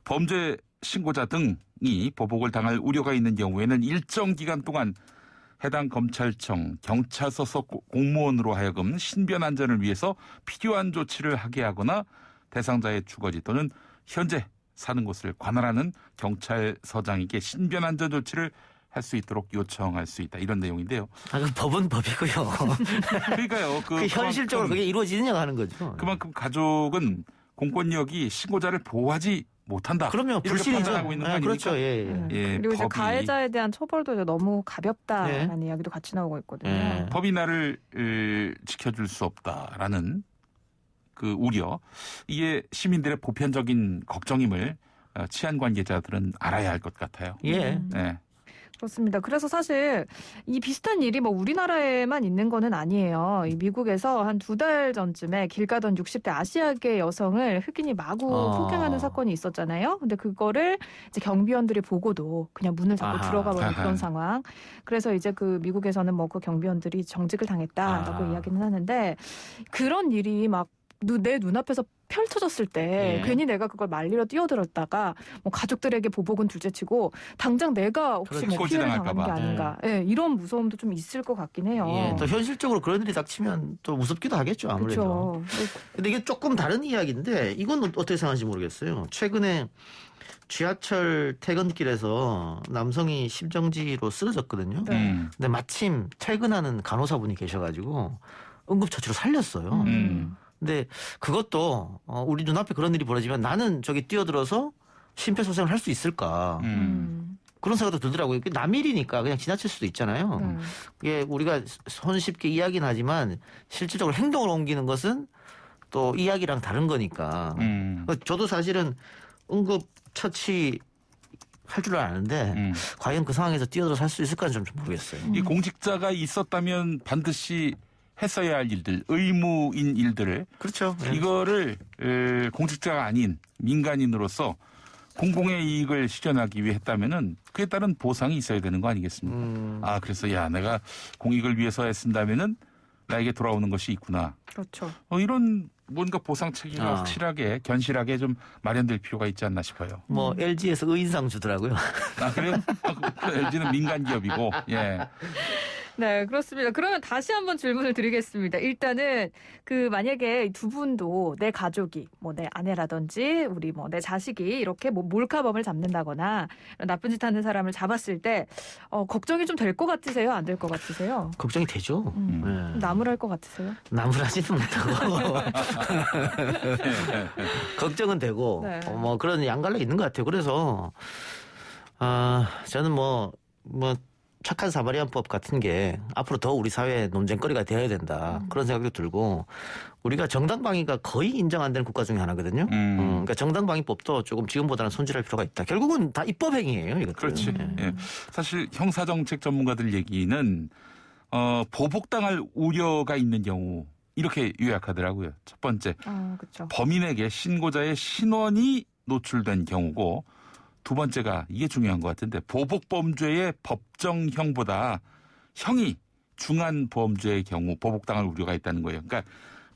범죄 신고자 등이 보복을 당할 우려가 있는 경우에는 일정 기간 동안 해당 검찰청, 경찰서 속 공무원으로 하여금 신변 안전을 위해서 필요한 조치를 하게 하거나 대상자의 주거지 또는 현재 사는 곳을 관할하는 경찰서장에게 신변 안전 조치를 할 수 있도록 요청할 수 있다. 이런 내용인데요. 그 법은 법이고요. 그러니까요. 그 현실적으로 그게 이루어지느냐고 하는 거죠. 그만큼 가족은 공권력이 신고자를 보호하지 못한다. 그럼요. 불신이죠. 판단하고 있는 거 아닙니까? 그렇죠. 예. 예, 그리고 이제 법이- 가해자에 대한 처벌도 이제 너무 가볍다라는 이야기도 같이 나오고 있거든요. 예. 법이 나를 지켜줄 수 없다라는 그 우려, 이게 시민들의 보편적인 걱정임을 치안 관계자들은 알아야 할 것 같아요. 예. 네. 그렇습니다. 그래서 사실 이 비슷한 일이 뭐 우리나라에만 있는 거는 아니에요. 이 미국에서 한 2달 전쯤에 길 가던 60대 아시아계 여성을 흑인이 마구 폭행하는 사건이 있었잖아요. 근데 그거를 이제 경비원들이 보고도 그냥 문을 닫고 아하. 들어가 버린 아하. 그런 상황. 그래서 이제 그 미국에서는 뭐 그 경비원들이 정직을 당했다라고 이야기는 하는데 그런 일이 막 내 눈앞에서 펼쳐졌을 때 예. 괜히 내가 그걸 말리러 뛰어들었다가 뭐 가족들에게 보복은 둘째치고 당장 내가 혹시 뭐 그렇죠. 피해를 당하는 꼬지당할까 게 봐. 아닌가. 예, 이런 무서움도 좀 있을 것 같긴 해요. 예. 또 현실적으로 그런 일이 닥치면 또 무섭기도 하겠죠. 아무래도. 그렇죠. 근데 이게 조금 다른 이야기인데 이건 어떻게 생각하는지 모르겠어요. 최근에 지하철 퇴근길에서 남성이 심정지로 쓰러졌거든요. 네. 근데 마침 퇴근하는 간호사분이 계셔가지고 응급처치로 살렸어요. 근데 그것도 우리 눈앞에 그런 일이 벌어지면 나는 저기 뛰어들어서 심폐소생을 할 수 있을까? 그런 생각도 들더라고요. 남일이니까 그냥 지나칠 수도 있잖아요. 그게 우리가 손쉽게 이야기는 하지만 실질적으로 행동을 옮기는 것은 또 이야기랑 다른 거니까. 저도 사실은 응급 처치 할 줄 아는데 과연 그 상황에서 뛰어들어서 할 수 있을까는 좀 모르겠어요. 이 공직자가 있었다면 반드시 했어야 할 일들, 의무인 일들을 그렇죠. 이거를 공직자가 아닌 민간인으로서 공공의 이익을 실현하기 위해 했다면은 그에 따른 보상이 있어야 되는 거 아니겠습니까? 그래서 내가 공익을 위해서 했습니다면은 나에게 돌아오는 것이 있구나. 그렇죠. 이런 뭔가 보상 체계가 확실하게 견실하게 좀 마련될 필요가 있지 않나 싶어요. LG에서 의인상 주더라고요. 그래요? LG는 민간 기업이고. 예. 네, 그렇습니다. 그러면 다시 한번 질문을 드리겠습니다. 일단은 만약에 두 분도 내 가족이 내 아내라든지 우리 내 자식이 이렇게 몰카범을 잡는다거나 나쁜 짓 하는 사람을 잡았을 때 걱정이 좀 될 것 같으세요? 안 될 것 같으세요? 걱정이 되죠. 네. 나무랄 것 같으세요? 나무라지는 못하고 걱정은 되고 네. 그런 양갈래 있는 것 같아요. 그래서 저는 착한 사마리안법 같은 게 앞으로 더 우리 사회의 논쟁거리가 되어야 된다. 그런 생각도 들고 우리가 정당방위가 거의 인정 안 되는 국가 중에 하나거든요. 그러니까 정당방위법도 조금 지금보다는 손질할 필요가 있다. 결국은 다 입법행위예요. 이것도. 그렇지. 예. 사실 형사정책 전문가들 얘기는 보복당할 우려가 있는 경우 이렇게 요약하더라고요. 첫 번째, 그렇죠. 범인에게 신고자의 신원이 노출된 경우고 두 번째가 이게 중요한 것 같은데 보복범죄의 법정형보다 형이 중한 범죄의 경우 보복당할 우려가 있다는 거예요. 그러니까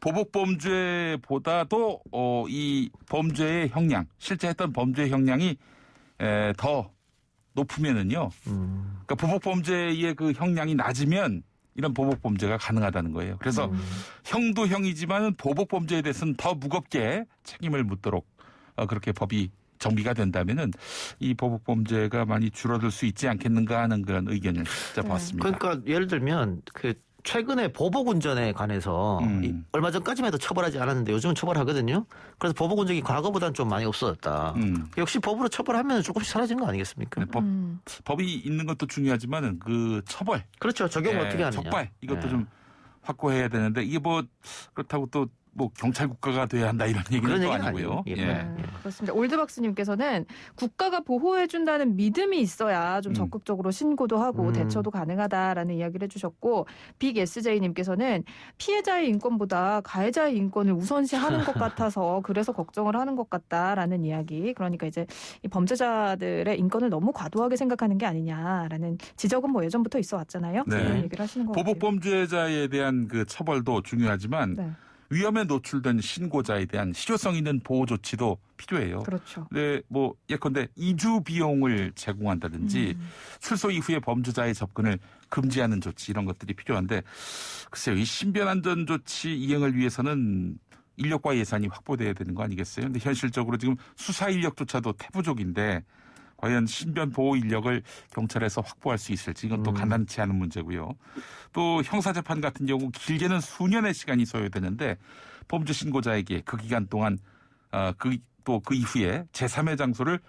보복범죄보다도 이 범죄의 형량, 실제 했던 범죄의 형량이 더 높으면은요. 그러니까 보복범죄의 그 형량이 낮으면 이런 보복범죄가 가능하다는 거예요. 그래서 형도 형이지만 보복범죄에 대해서는 더 무겁게 책임을 묻도록 그렇게 법이 정비가 된다면은 이 보복범죄가 많이 줄어들 수 있지 않겠는가 하는 그런 의견을 보았습니다. 그러니까 예를 들면 최근에 보복운전에 관해서 얼마 전까지만 해도 처벌하지 않았는데 요즘은 처벌하거든요. 그래서 보복운전이 과거보다는 좀 많이 없어졌다. 역시 법으로 처벌하면 조금씩 사라진 거 아니겠습니까? 법이 있는 것도 중요하지만 그 처벌. 그렇죠. 적용을 어떻게 하느냐. 적발 이것도 좀 확고해야 되는데 이게 그렇다고 또 경찰 국가가 돼야 한다 이런 얘기는 또 아니고요. 그렇습니다. 올드박스님께서는 국가가 보호해준다는 믿음이 있어야 좀 적극적으로 신고도 하고 대처도 가능하다라는 이야기를 해주셨고 빅SJ님께서는 피해자의 인권보다 가해자의 인권을 우선시하는 것 같아서 그래서 걱정을 하는 것 같다라는 이야기. 그러니까 이제 이 범죄자들의 인권을 너무 과도하게 생각하는 게 아니냐라는 지적은 예전부터 있어 왔잖아요. 네. 그런 얘기를 하시는 것 같아요. 보복범죄자에 대한 그 처벌도 중요하지만 네. 위험에 노출된 신고자에 대한 실효성 있는 보호 조치도 필요해요. 그렇죠. 네, 예컨대 이주 비용을 제공한다든지 출소 이후에 범죄자의 접근을 금지하는 조치 이런 것들이 필요한데 글쎄요, 이 신변안전 조치 이행을 위해서는 인력과 예산이 확보돼야 되는 거 아니겠어요? 근데 현실적으로 지금 수사 인력조차도 태부족인데 과연 신변 보호 인력을 경찰에서 확보할 수 있을지 이건 또 간단치 않은 문제고요. 또 형사재판 같은 경우 길게는 수년의 시간이 소요되는데 범죄 신고자에게 그 기간 동안 그 이후에 제3의 장소를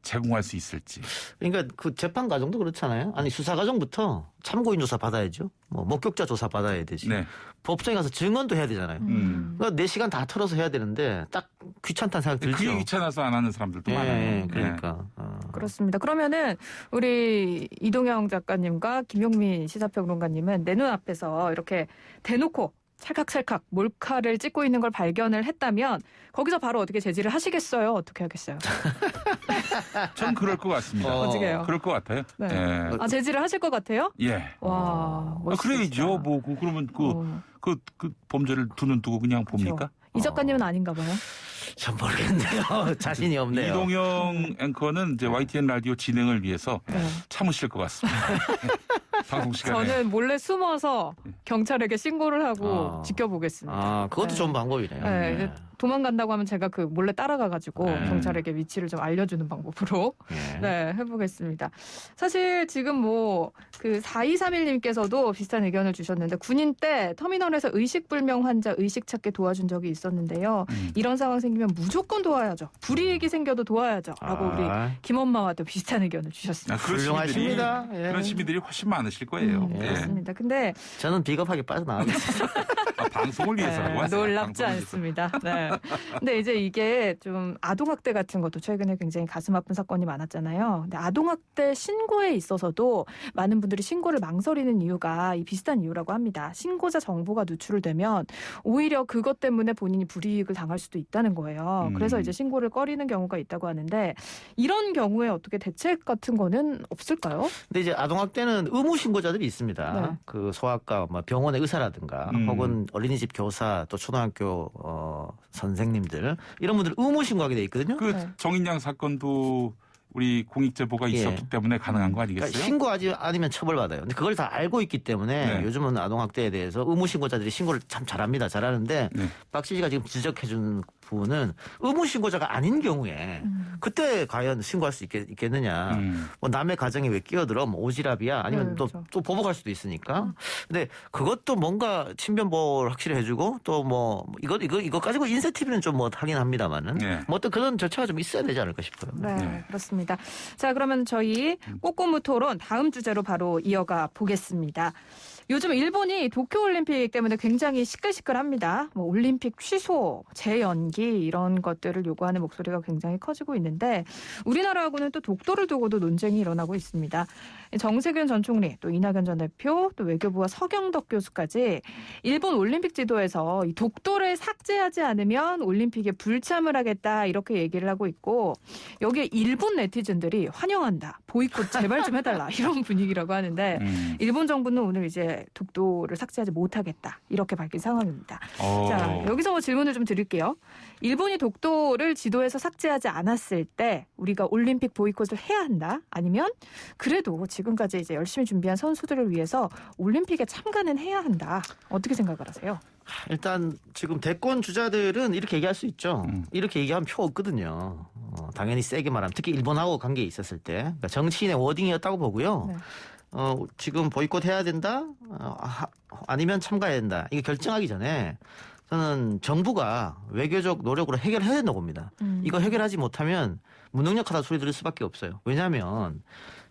제공할 수 있을지. 그러니까 그 재판 과정도 그렇잖아요. 아니 수사 과정부터 참고인 조사 받아야죠. 목격자 조사 받아야 되지. 네. 법정에 가서 증언도 해야 되잖아요. 그러니까 4시간 다 털어서 해야 되는데 딱 귀찮다는 생각 들죠. 그게 귀찮아서 안 하는 사람들도 많아요. 그러니까. 그렇습니다. 그러면은 우리 이동영 작가님과 김용민 시사평론가님은 내 눈앞에서 이렇게 대놓고 찰칵찰칵 몰카를 찍고 있는 걸 발견을 했다면 거기서 바로 어떻게 제지를 하시겠어요? 어떻게 하겠어요? 전 그럴 것 같습니다. 어떻게 해요? 그럴 것 같아요. 네. 예. 제지를 하실 것 같아요? 예. 와, 그래야죠. 그러면 그 범죄를 두 눈 뜨고 그냥 봅니까? 그렇죠. 이 작가님은 아닌가 봐요. 참 모르겠네요. 자신이 없네요. 이동영 앵커는 이제 YTN 라디오 진행을 위해서 참으실 것 같습니다. 방송 시간에. 저는 몰래 숨어서 경찰에게 신고를 하고 지켜보겠습니다. 그것도 네. 좋은 방법이네요. 네. 네. 도망간다고 하면 제가 그 몰래 따라가가지고 네. 경찰에게 위치를 좀 알려주는 방법으로 네, 해보겠습니다. 사실 지금 뭐 그 4231님께서도 비슷한 의견을 주셨는데 군인 때 터미널에서 의식불명 환자 의식 찾게 도와준 적이 있었는데요. 이런 상황 생기면 무조건 도와야죠. 불이익이 생겨도 도와야죠. 라고 우리 김엄마와도 비슷한 의견을 주셨습니다. 훌륭하십니다. 그런 시민들이 훨씬 많으실 거예요. 그렇습니다. 근데 저는 비겁하게 빠져나가겠습니다. 방송을 위해서라고 하세요. 놀랍지 않습니다. 네. 근데 이제 이게 좀 아동학대 같은 것도 최근에 굉장히 가슴 아픈 사건이 많았잖아요. 근데 아동학대 신고에 있어서도 많은 분들이 신고를 망설이는 이유가 이 비슷한 이유라고 합니다. 신고자 정보가 누출되면 오히려 그것 때문에 본인이 불이익을 당할 수도 있다는 거예요. 그래서 이제 신고를 꺼리는 경우가 있다고 하는데 이런 경우에 어떻게 대책 같은 거는 없을까요? 근데 이제 아동학대는 의무 신고자들이 있습니다. 네. 그 소아과, 뭐 병원의 의사라든가 혹은 어린이집 교사 또 초등학교 선생님들 이런 분들 의무 신고하게 돼 있거든요. 그 정인양 사건도 우리 공익제보가 있었기 때문에 가능한 거 아니겠어요? 그러니까 신고하지 않으면 처벌받아요. 근데 그걸 다 알고 있기 때문에 요즘은 아동학대에 대해서 의무 신고자들이 신고를 참 잘합니다. 잘하는데 박 씨가 지금 지적해 준 부분은 의무 신고자가 아닌 경우에 그때 과연 신고할 수 있겠느냐. 뭐 남의 가정에 왜 끼어들어? 뭐 오지랖이야? 아니면 또 보복할 수도 있으니까. 근데 그것도 뭔가 친변 보호를 확실히 해주고 또 뭐 이거 가지고 인센티브는 좀 뭐 하긴 합니다만은 뭐 어떤 그런 절차가 좀 있어야 되지 않을까 싶어요. 네, 그렇습니다. 자, 그러면 저희 꼬꼬무 토론 다음 주제로 바로 이어가 보겠습니다. 요즘 일본이 도쿄올림픽 때문에 굉장히 시끌시끌합니다. 뭐 올림픽 취소, 재연기 이런 것들을 요구하는 목소리가 굉장히 커지고 있는데 우리나라하고는 또 독도를 두고도 논쟁이 일어나고 있습니다. 정세균 전 총리, 또 이낙연 전 대표, 또 외교부와 서경덕 교수까지 일본 올림픽 지도에서 이 독도를 삭제하지 않으면 올림픽에 불참을 하겠다 이렇게 얘기를 하고 있고 여기에 일본 네티즌들이 환영한다, 보이콧 제발 좀 해달라 이런 분위기라고 하는데 일본 정부는 오늘 이제 독도를 삭제하지 못하겠다 이렇게 밝힌 상황입니다. 자, 여기서 뭐 질문을 좀 드릴게요. 일본이 독도를 지도에서 삭제하지 않았을 때 우리가 올림픽 보이콧을 해야 한다? 아니면 그래도 지금까지 이제 열심히 준비한 선수들을 위해서 올림픽에 참가는 해야 한다? 어떻게 생각을 하세요? 일단 지금 대권 주자들은 이렇게 얘기할 수 있죠. 이렇게 얘기하면 표 없거든요. 당연히 세게 말하면 특히 일본하고 관계에 있었을 때 그러니까 정치인의 워딩이었다고 보고요. 네. 지금 보이콧 해야 된다? 아니면 참가해야 된다. 이게 결정하기 전에 저는 정부가 외교적 노력으로 해결해야 된다고 봅니다. 이거 해결하지 못하면 무능력하다 소리 들을 수밖에 없어요. 왜냐하면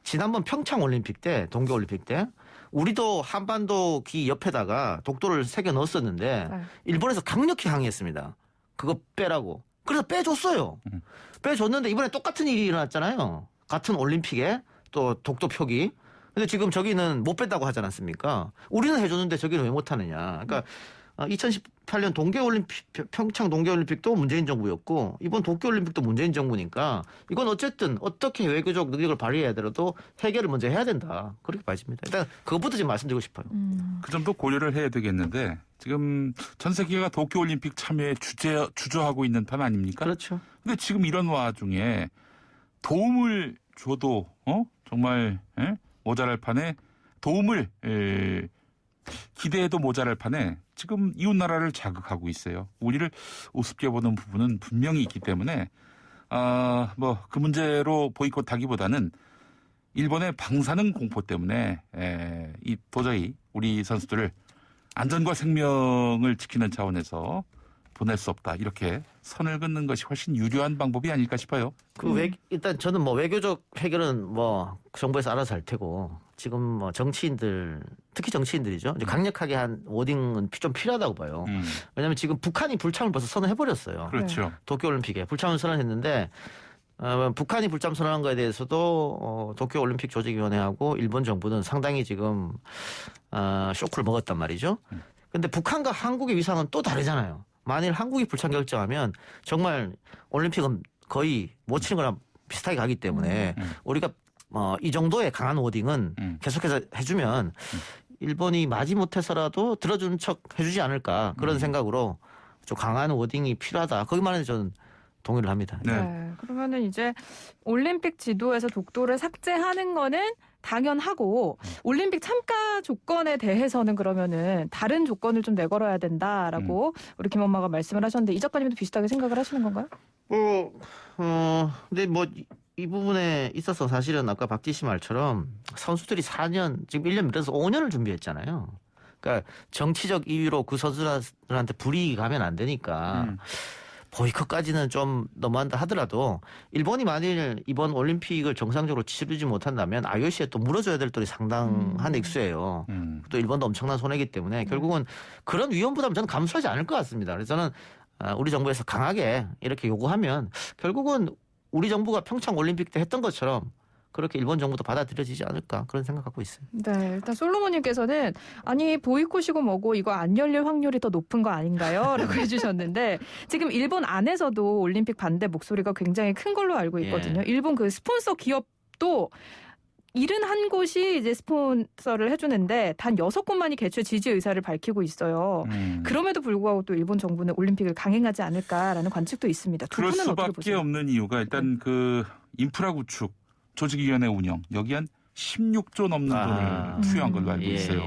지난번 평창올림픽 때, 동계올림픽 때 우리도 한반도 기 옆에다가 독도를 새겨 넣었었는데 일본에서 강력히 항의했습니다. 그거 빼라고. 그래서 빼줬어요. 빼줬는데 이번에 똑같은 일이 일어났잖아요. 같은 올림픽에 또 독도 표기. 근데 지금 저기는 못 뺀다고 하지 않았습니까? 우리는 해줬는데 저기는 왜 못하느냐. 그러니까 2018년 평창 동계올림픽도 문재인 정부였고 이번 도쿄올림픽도 문재인 정부니까 이건 어쨌든 어떻게 외교적 능력을 발휘해야 되더라도 해결을 먼저 해야 된다. 그렇게 봐집니다. 일단 그것부터 좀 말씀드리고 싶어요. 그 점도 고려를 해야 되겠는데 지금 전 세계가 도쿄올림픽 참여에 주저하고 있는 편 아닙니까? 그렇죠. 근데 지금 이런 와중에 도움을 줘도 정말 모자랄 판에 도움을 기대해도 모자랄 판에 지금 이웃나라를 자극하고 있어요. 우리를 우습게 보는 부분은 분명히 있기 때문에 뭐 그 문제로 보이콧하기보다는 일본의 방사능 공포 때문에 이 도저히 우리 선수들을 안전과 생명을 지키는 차원에서 보낼 수 없다. 이렇게 선을 긋는 것이 훨씬 유리한 방법이 아닐까 싶어요. 일단 저는 뭐 외교적 해결은 뭐 정부에서 알아서 할 테고 지금 뭐 정치인들 특히 정치인들이죠. 이제 강력하게 한 워딩은 좀 필요하다고 봐요. 왜냐하면 지금 북한이 불참을 벌써 선언해버렸어요. 그렇죠. 도쿄올림픽에 불참을 선언했는데 북한이 불참 선언한 거에 대해서도 도쿄올림픽 조직위원회하고 일본 정부는 상당히 지금 쇼크를 먹었단 말이죠. 근데 북한과 한국의 위상은 또 다르잖아요. 만일 한국이 불참 결정하면 정말 올림픽은 거의 못 치는 거랑 비슷하게 가기 때문에 우리가 이 정도의 강한 워딩은 계속해서 해주면 일본이 마지못해서라도 들어준 척 해주지 않을까 그런 생각으로 좀 강한 워딩이 필요하다. 거기만은 저는 동의를 합니다. 네. 그러면은 이제 올림픽 지도에서 독도를 삭제하는 거는 당연하고 올림픽 참가 조건에 대해서는 그러면은 다른 조건을 좀 내걸어야 된다라고 우리 김 엄마가 말씀을 하셨는데 이 작가님도 비슷하게 생각을 하시는 건가요? 근데 뭐 이 부분에 있어서 사실은 아까 박지 씨 말처럼 선수들이 4년, 지금 1년 밀어서 5년을 준비했잖아요. 그러니까 정치적 이유로 그 선수들한테 불이익이 가면 안 되니까 보이콧까지는 좀 너무한다 하더라도 일본이 만일 이번 올림픽을 정상적으로 치르지 못한다면 IOC에 또 물어줘야 될 돈이 상당한 액수예요. 또 일본도 엄청난 손해이기 때문에 결국은 그런 위험 부담은 저는 감수하지 않을 것 같습니다. 그래서 저는 우리 정부에서 강하게 이렇게 요구하면 결국은 우리 정부가 평창 올림픽 때 했던 것처럼 그렇게 일본 정부도 받아들여지지 않을까 그런 생각 갖고 있어요. 네, 일단 솔로몬님께서는 아니 보이콧이고 뭐고 이거 안 열릴 확률이 더 높은 거 아닌가요? 라고 해주셨는데 지금 일본 안에서도 올림픽 반대 목소리가 굉장히 큰 걸로 알고 있거든요. 일본 그 스폰서 기업도 71곳이 이제 스폰서를 해주는데 단 6곳만이 개최 지지 의사를 밝히고 있어요. 그럼에도 불구하고 또 일본 정부는 올림픽을 강행하지 않을까라는 관측도 있습니다. 두 그럴 분은 어떻게 수밖에 보세요? 없는 이유가 일단 그 인프라 구축, 조직위원회 운영 여기 한 16조 넘는 돈을 투여한 걸로 알고 있어요.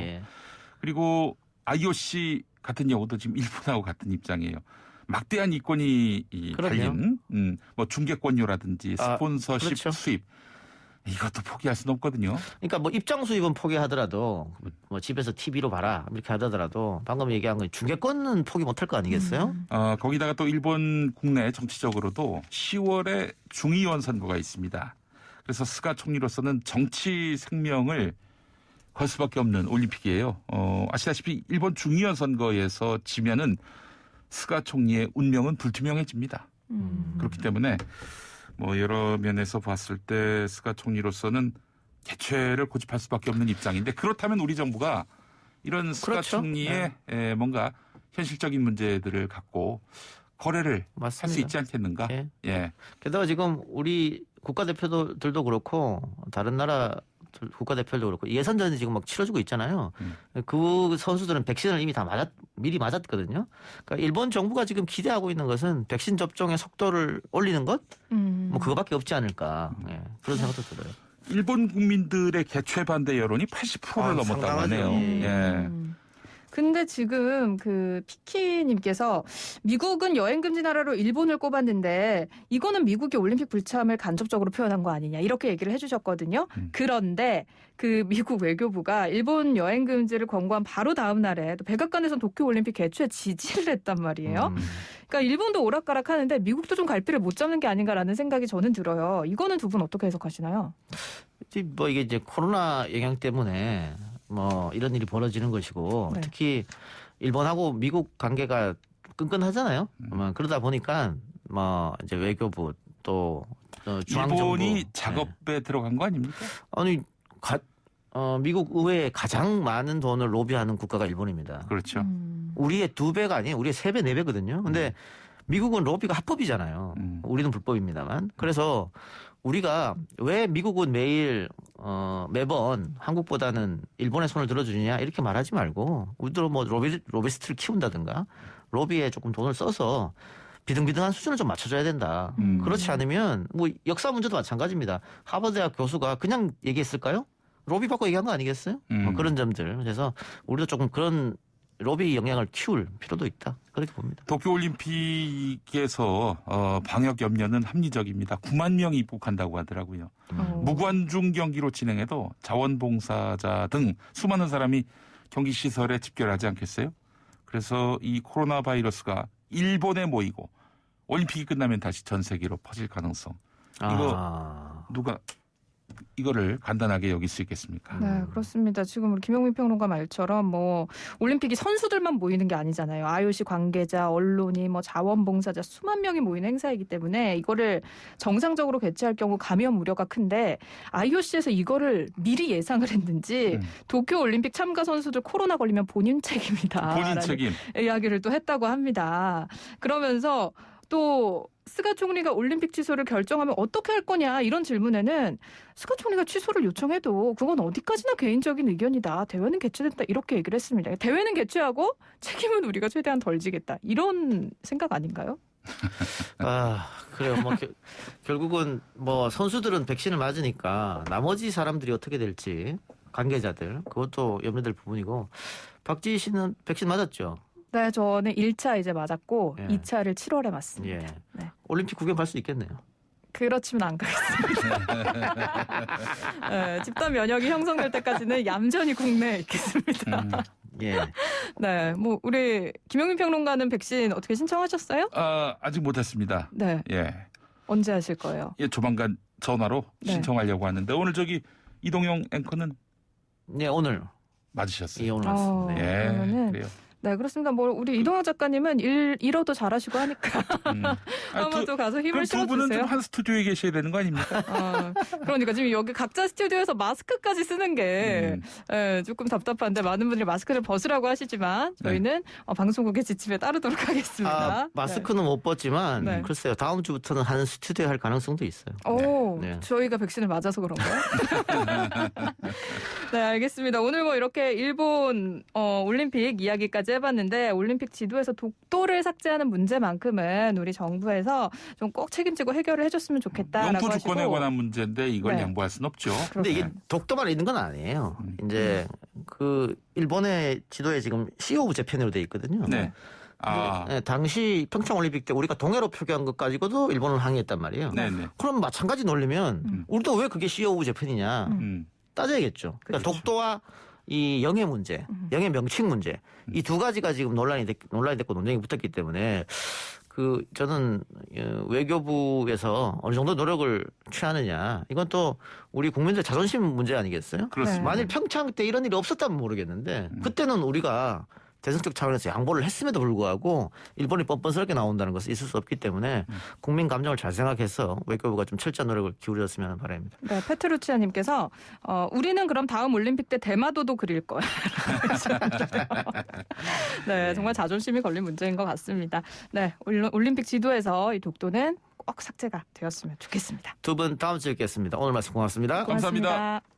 그리고 IOC 같은 경우도 지금 일본하고 같은 입장이에요. 막대한 이권이 달린 뭐 중개권료라든지 스폰서십 그렇죠. 수입 이것도 포기할 수는 없거든요. 그러니까 뭐 입장 수입은 포기하더라도 뭐 집에서 TV로 봐라 이렇게 하더라도 방금 얘기한 건 중개권은 포기 못할 거 아니겠어요? 거기다가 또 일본 국내 정치적으로도 10월에 중의원 선거가 있습니다. 그래서 스가 총리로서는 정치 생명을 걸 수밖에 없는 올림픽이에요. 아시다시피 일본 중의원 선거에서 지면은 스가 총리의 운명은 불투명해집니다. 그렇기 때문에 뭐 여러 면에서 봤을 때 스가 총리로서는 개최를 고집할 수밖에 없는 입장인데 그렇다면 우리 정부가 이런 스가 그렇죠. 총리의 뭔가 현실적인 문제들을 갖고 거래를 할 수 있지 않겠는가? 예. 게다가 지금 우리 국가대표들도 그렇고 다른 나라 국가대표도 그렇고 예선전이 지금 막 치러지고 있잖아요. 그 선수들은 백신을 이미 다 미리 맞았거든요. 그러니까 일본 정부가 지금 기대하고 있는 것은 백신 접종의 속도를 올리는 것? 뭐 그거밖에 없지 않을까. 그런 생각도 들어요. 일본 국민들의 개최 반대 여론이 80%를 넘었다고 하네요. 예. 근데 지금 그 피키님께서 미국은 여행 금지 나라로 일본을 꼽았는데 이거는 미국이 올림픽 불참을 간접적으로 표현한 거 아니냐 이렇게 얘기를 해주셨거든요. 그런데 그 미국 외교부가 일본 여행 금지를 권고한 바로 다음 날에 또 백악관에서 도쿄 올림픽 개최에 지지를 했단 말이에요. 그러니까 일본도 오락가락하는데 미국도 좀 갈피를 못 잡는 게 아닌가라는 생각이 저는 들어요. 이거는 두 분 어떻게 해석하시나요? 뭐 이게 이제 코로나 영향 때문에 뭐 이런 일이 벌어지는 것이고 특히 일본하고 미국 관계가 끈끈하잖아요. 그러다 보니까 뭐 이제 외교부 또 중앙정부 일본이 작업에 들어간 거 아닙니까? 아니 미국 의회에 가장 많은 돈을 로비하는 국가가 일본입니다. 그렇죠. 우리의 2배가 아니에요. 우리의 3배, 4배거든요. 근데 미국은 로비가 합법이잖아요. 우리는 불법입니다만. 그래서 우리가 왜 미국은 매번 한국보다는 일본의 손을 들어주느냐 이렇게 말하지 말고 우리도 뭐 로비스트를 키운다든가 로비에 조금 돈을 써서 비등비등한 수준을 좀 맞춰줘야 된다. 그렇지 않으면 뭐 역사 문제도 마찬가지입니다. 하버드대학 교수가 그냥 얘기했을까요? 로비 받고 얘기한 거 아니겠어요? 그런 점들. 그래서 우리도 조금 그런 로비 영향을 키울 필요도 있다. 그렇게 봅니다. 도쿄올림픽에서 방역 염려는 합리적입니다. 9만 명이 입국한다고 하더라고요. 무관중 경기로 진행해도 자원봉사자 등 수많은 사람이 경기시설에 집결하지 않겠어요? 그래서 이 코로나 바이러스가 일본에 모이고 올림픽이 끝나면 다시 전 세계로 퍼질 가능성. 이거 누가 이거를 간단하게 여길 수 있겠습니까? 네, 그렇습니다. 지금 우리 김영민 평론가 말처럼 뭐 올림픽이 선수들만 모이는 게 아니잖아요. IOC 관계자, 언론이 뭐 자원봉사자 수만 명이 모이는 행사이기 때문에 이거를 정상적으로 개최할 경우 감염 우려가 큰데 IOC에서 이거를 미리 예상을 했는지 도쿄 올림픽 참가 선수들 코로나 걸리면 본인 책임이다. 본인 책임. 이야기를 또 했다고 합니다. 그러면서 또 스가 총리가 올림픽 취소를 결정하면 어떻게 할 거냐 이런 질문에는 스가 총리가 취소를 요청해도 그건 어디까지나 개인적인 의견이다. 대회는 개최됐다. 이렇게 얘기를 했습니다. 대회는 개최하고 책임은 우리가 최대한 덜 지겠다. 이런 생각 아닌가요? 그래요. 뭐 결국은 뭐 선수들은 백신을 맞으니까 나머지 사람들이 어떻게 될지 관계자들 그것도 염려될 부분이고 박지희 씨는 백신 맞았죠? 네, 저는 1차 이제 맞았고 예. 2차를 7월에 맞습니다. 예. 네. 올림픽 구경 갈 수 있겠네요. 그렇지만 안 가겠습니다. 네, 집단 면역이 형성될 때까지는 얌전히 국내에 있겠습니다. 예. 네, 뭐 우리 김용민 평론가는 백신 어떻게 신청하셨어요? 아직 못했습니다. 네. 예. 언제 하실 거예요? 예, 조만간 전화로 네. 신청하려고 하는데 오늘 저기 이동영 앵커는 네, 오늘. 맞으셨어요. 예, 오늘 왔습니다. 네. 예, 그러면은 그래요. 네, 그렇습니다. 뭐 우리 이동영 작가님은 일어도 잘하시고 하니까 한번 또 가서 힘을 두 분은 실어주세요. 좀 한 스튜디오에 계셔야 되는 거 아닙니까? 그러니까 지금 여기 각자 스튜디오에서 마스크까지 쓰는 게 조금 답답한데 많은 분들이 마스크를 벗으라고 하시지만 저희는 방송국의 지침에 따르도록 하겠습니다. 마스크는 못 벗지만 네. 글쎄요. 다음 주부터는 한 스튜디오에 할 가능성도 있어요. 오, 네. 저희가 백신을 맞아서 그런가요? 네, 알겠습니다. 오늘 뭐 이렇게 일본 올림픽 이야기까지 해봤는데 올림픽 지도에서 독도를 삭제하는 문제만큼은 우리 정부에서 좀 꼭 책임지고 해결을 해줬으면 좋겠다라고 영토 하시고. 주권에 관한 문제인데 이걸 네. 양보할 수는 없죠. 근데 이게 독도만 있는 건 아니에요. 이제 그 일본의 지도에 지금 시 오브 재팬으로 돼 있거든요. 네. 네, 당시 평창 올림픽 때 우리가 동해로 표기한 것 가지고도 일본을 항의했단 말이에요. 네네. 그럼 마찬가지 논리면 우리도 왜 그게 시 오브 재팬이냐 따져야겠죠. 그러니까 그렇죠. 독도와 이 영해 문제, 영해 명칭 문제 이 두 가지가 지금 논란이 됐고 논쟁이 붙었기 때문에 저는 외교부에서 어느 정도 노력을 취하느냐 이건 또 우리 국민들 자존심 문제 아니겠어요? 그렇습니다. 만일 평창 때 이런 일이 없었다면 모르겠는데 그때는 우리가 대승적 차원에서 양보를 했음에도 불구하고 일본이 뻔뻔스럽게 나온다는 것은 있을 수 없기 때문에 국민 감정을 잘 생각해서 외교부가 좀 철저한 노력을 기울였으면 바랍니다. 네, 페트루치아님께서 우리는 그럼 다음 올림픽 때 대마도도 그릴 거야. 네, 정말 자존심이 걸린 문제인 것 같습니다. 네, 올림픽 지도에서 이 독도는 꼭 삭제가 되었으면 좋겠습니다. 두 분 다음 주에 뵙겠습니다. 오늘 말씀 고맙습니다. 감사합니다. 고맙습니다.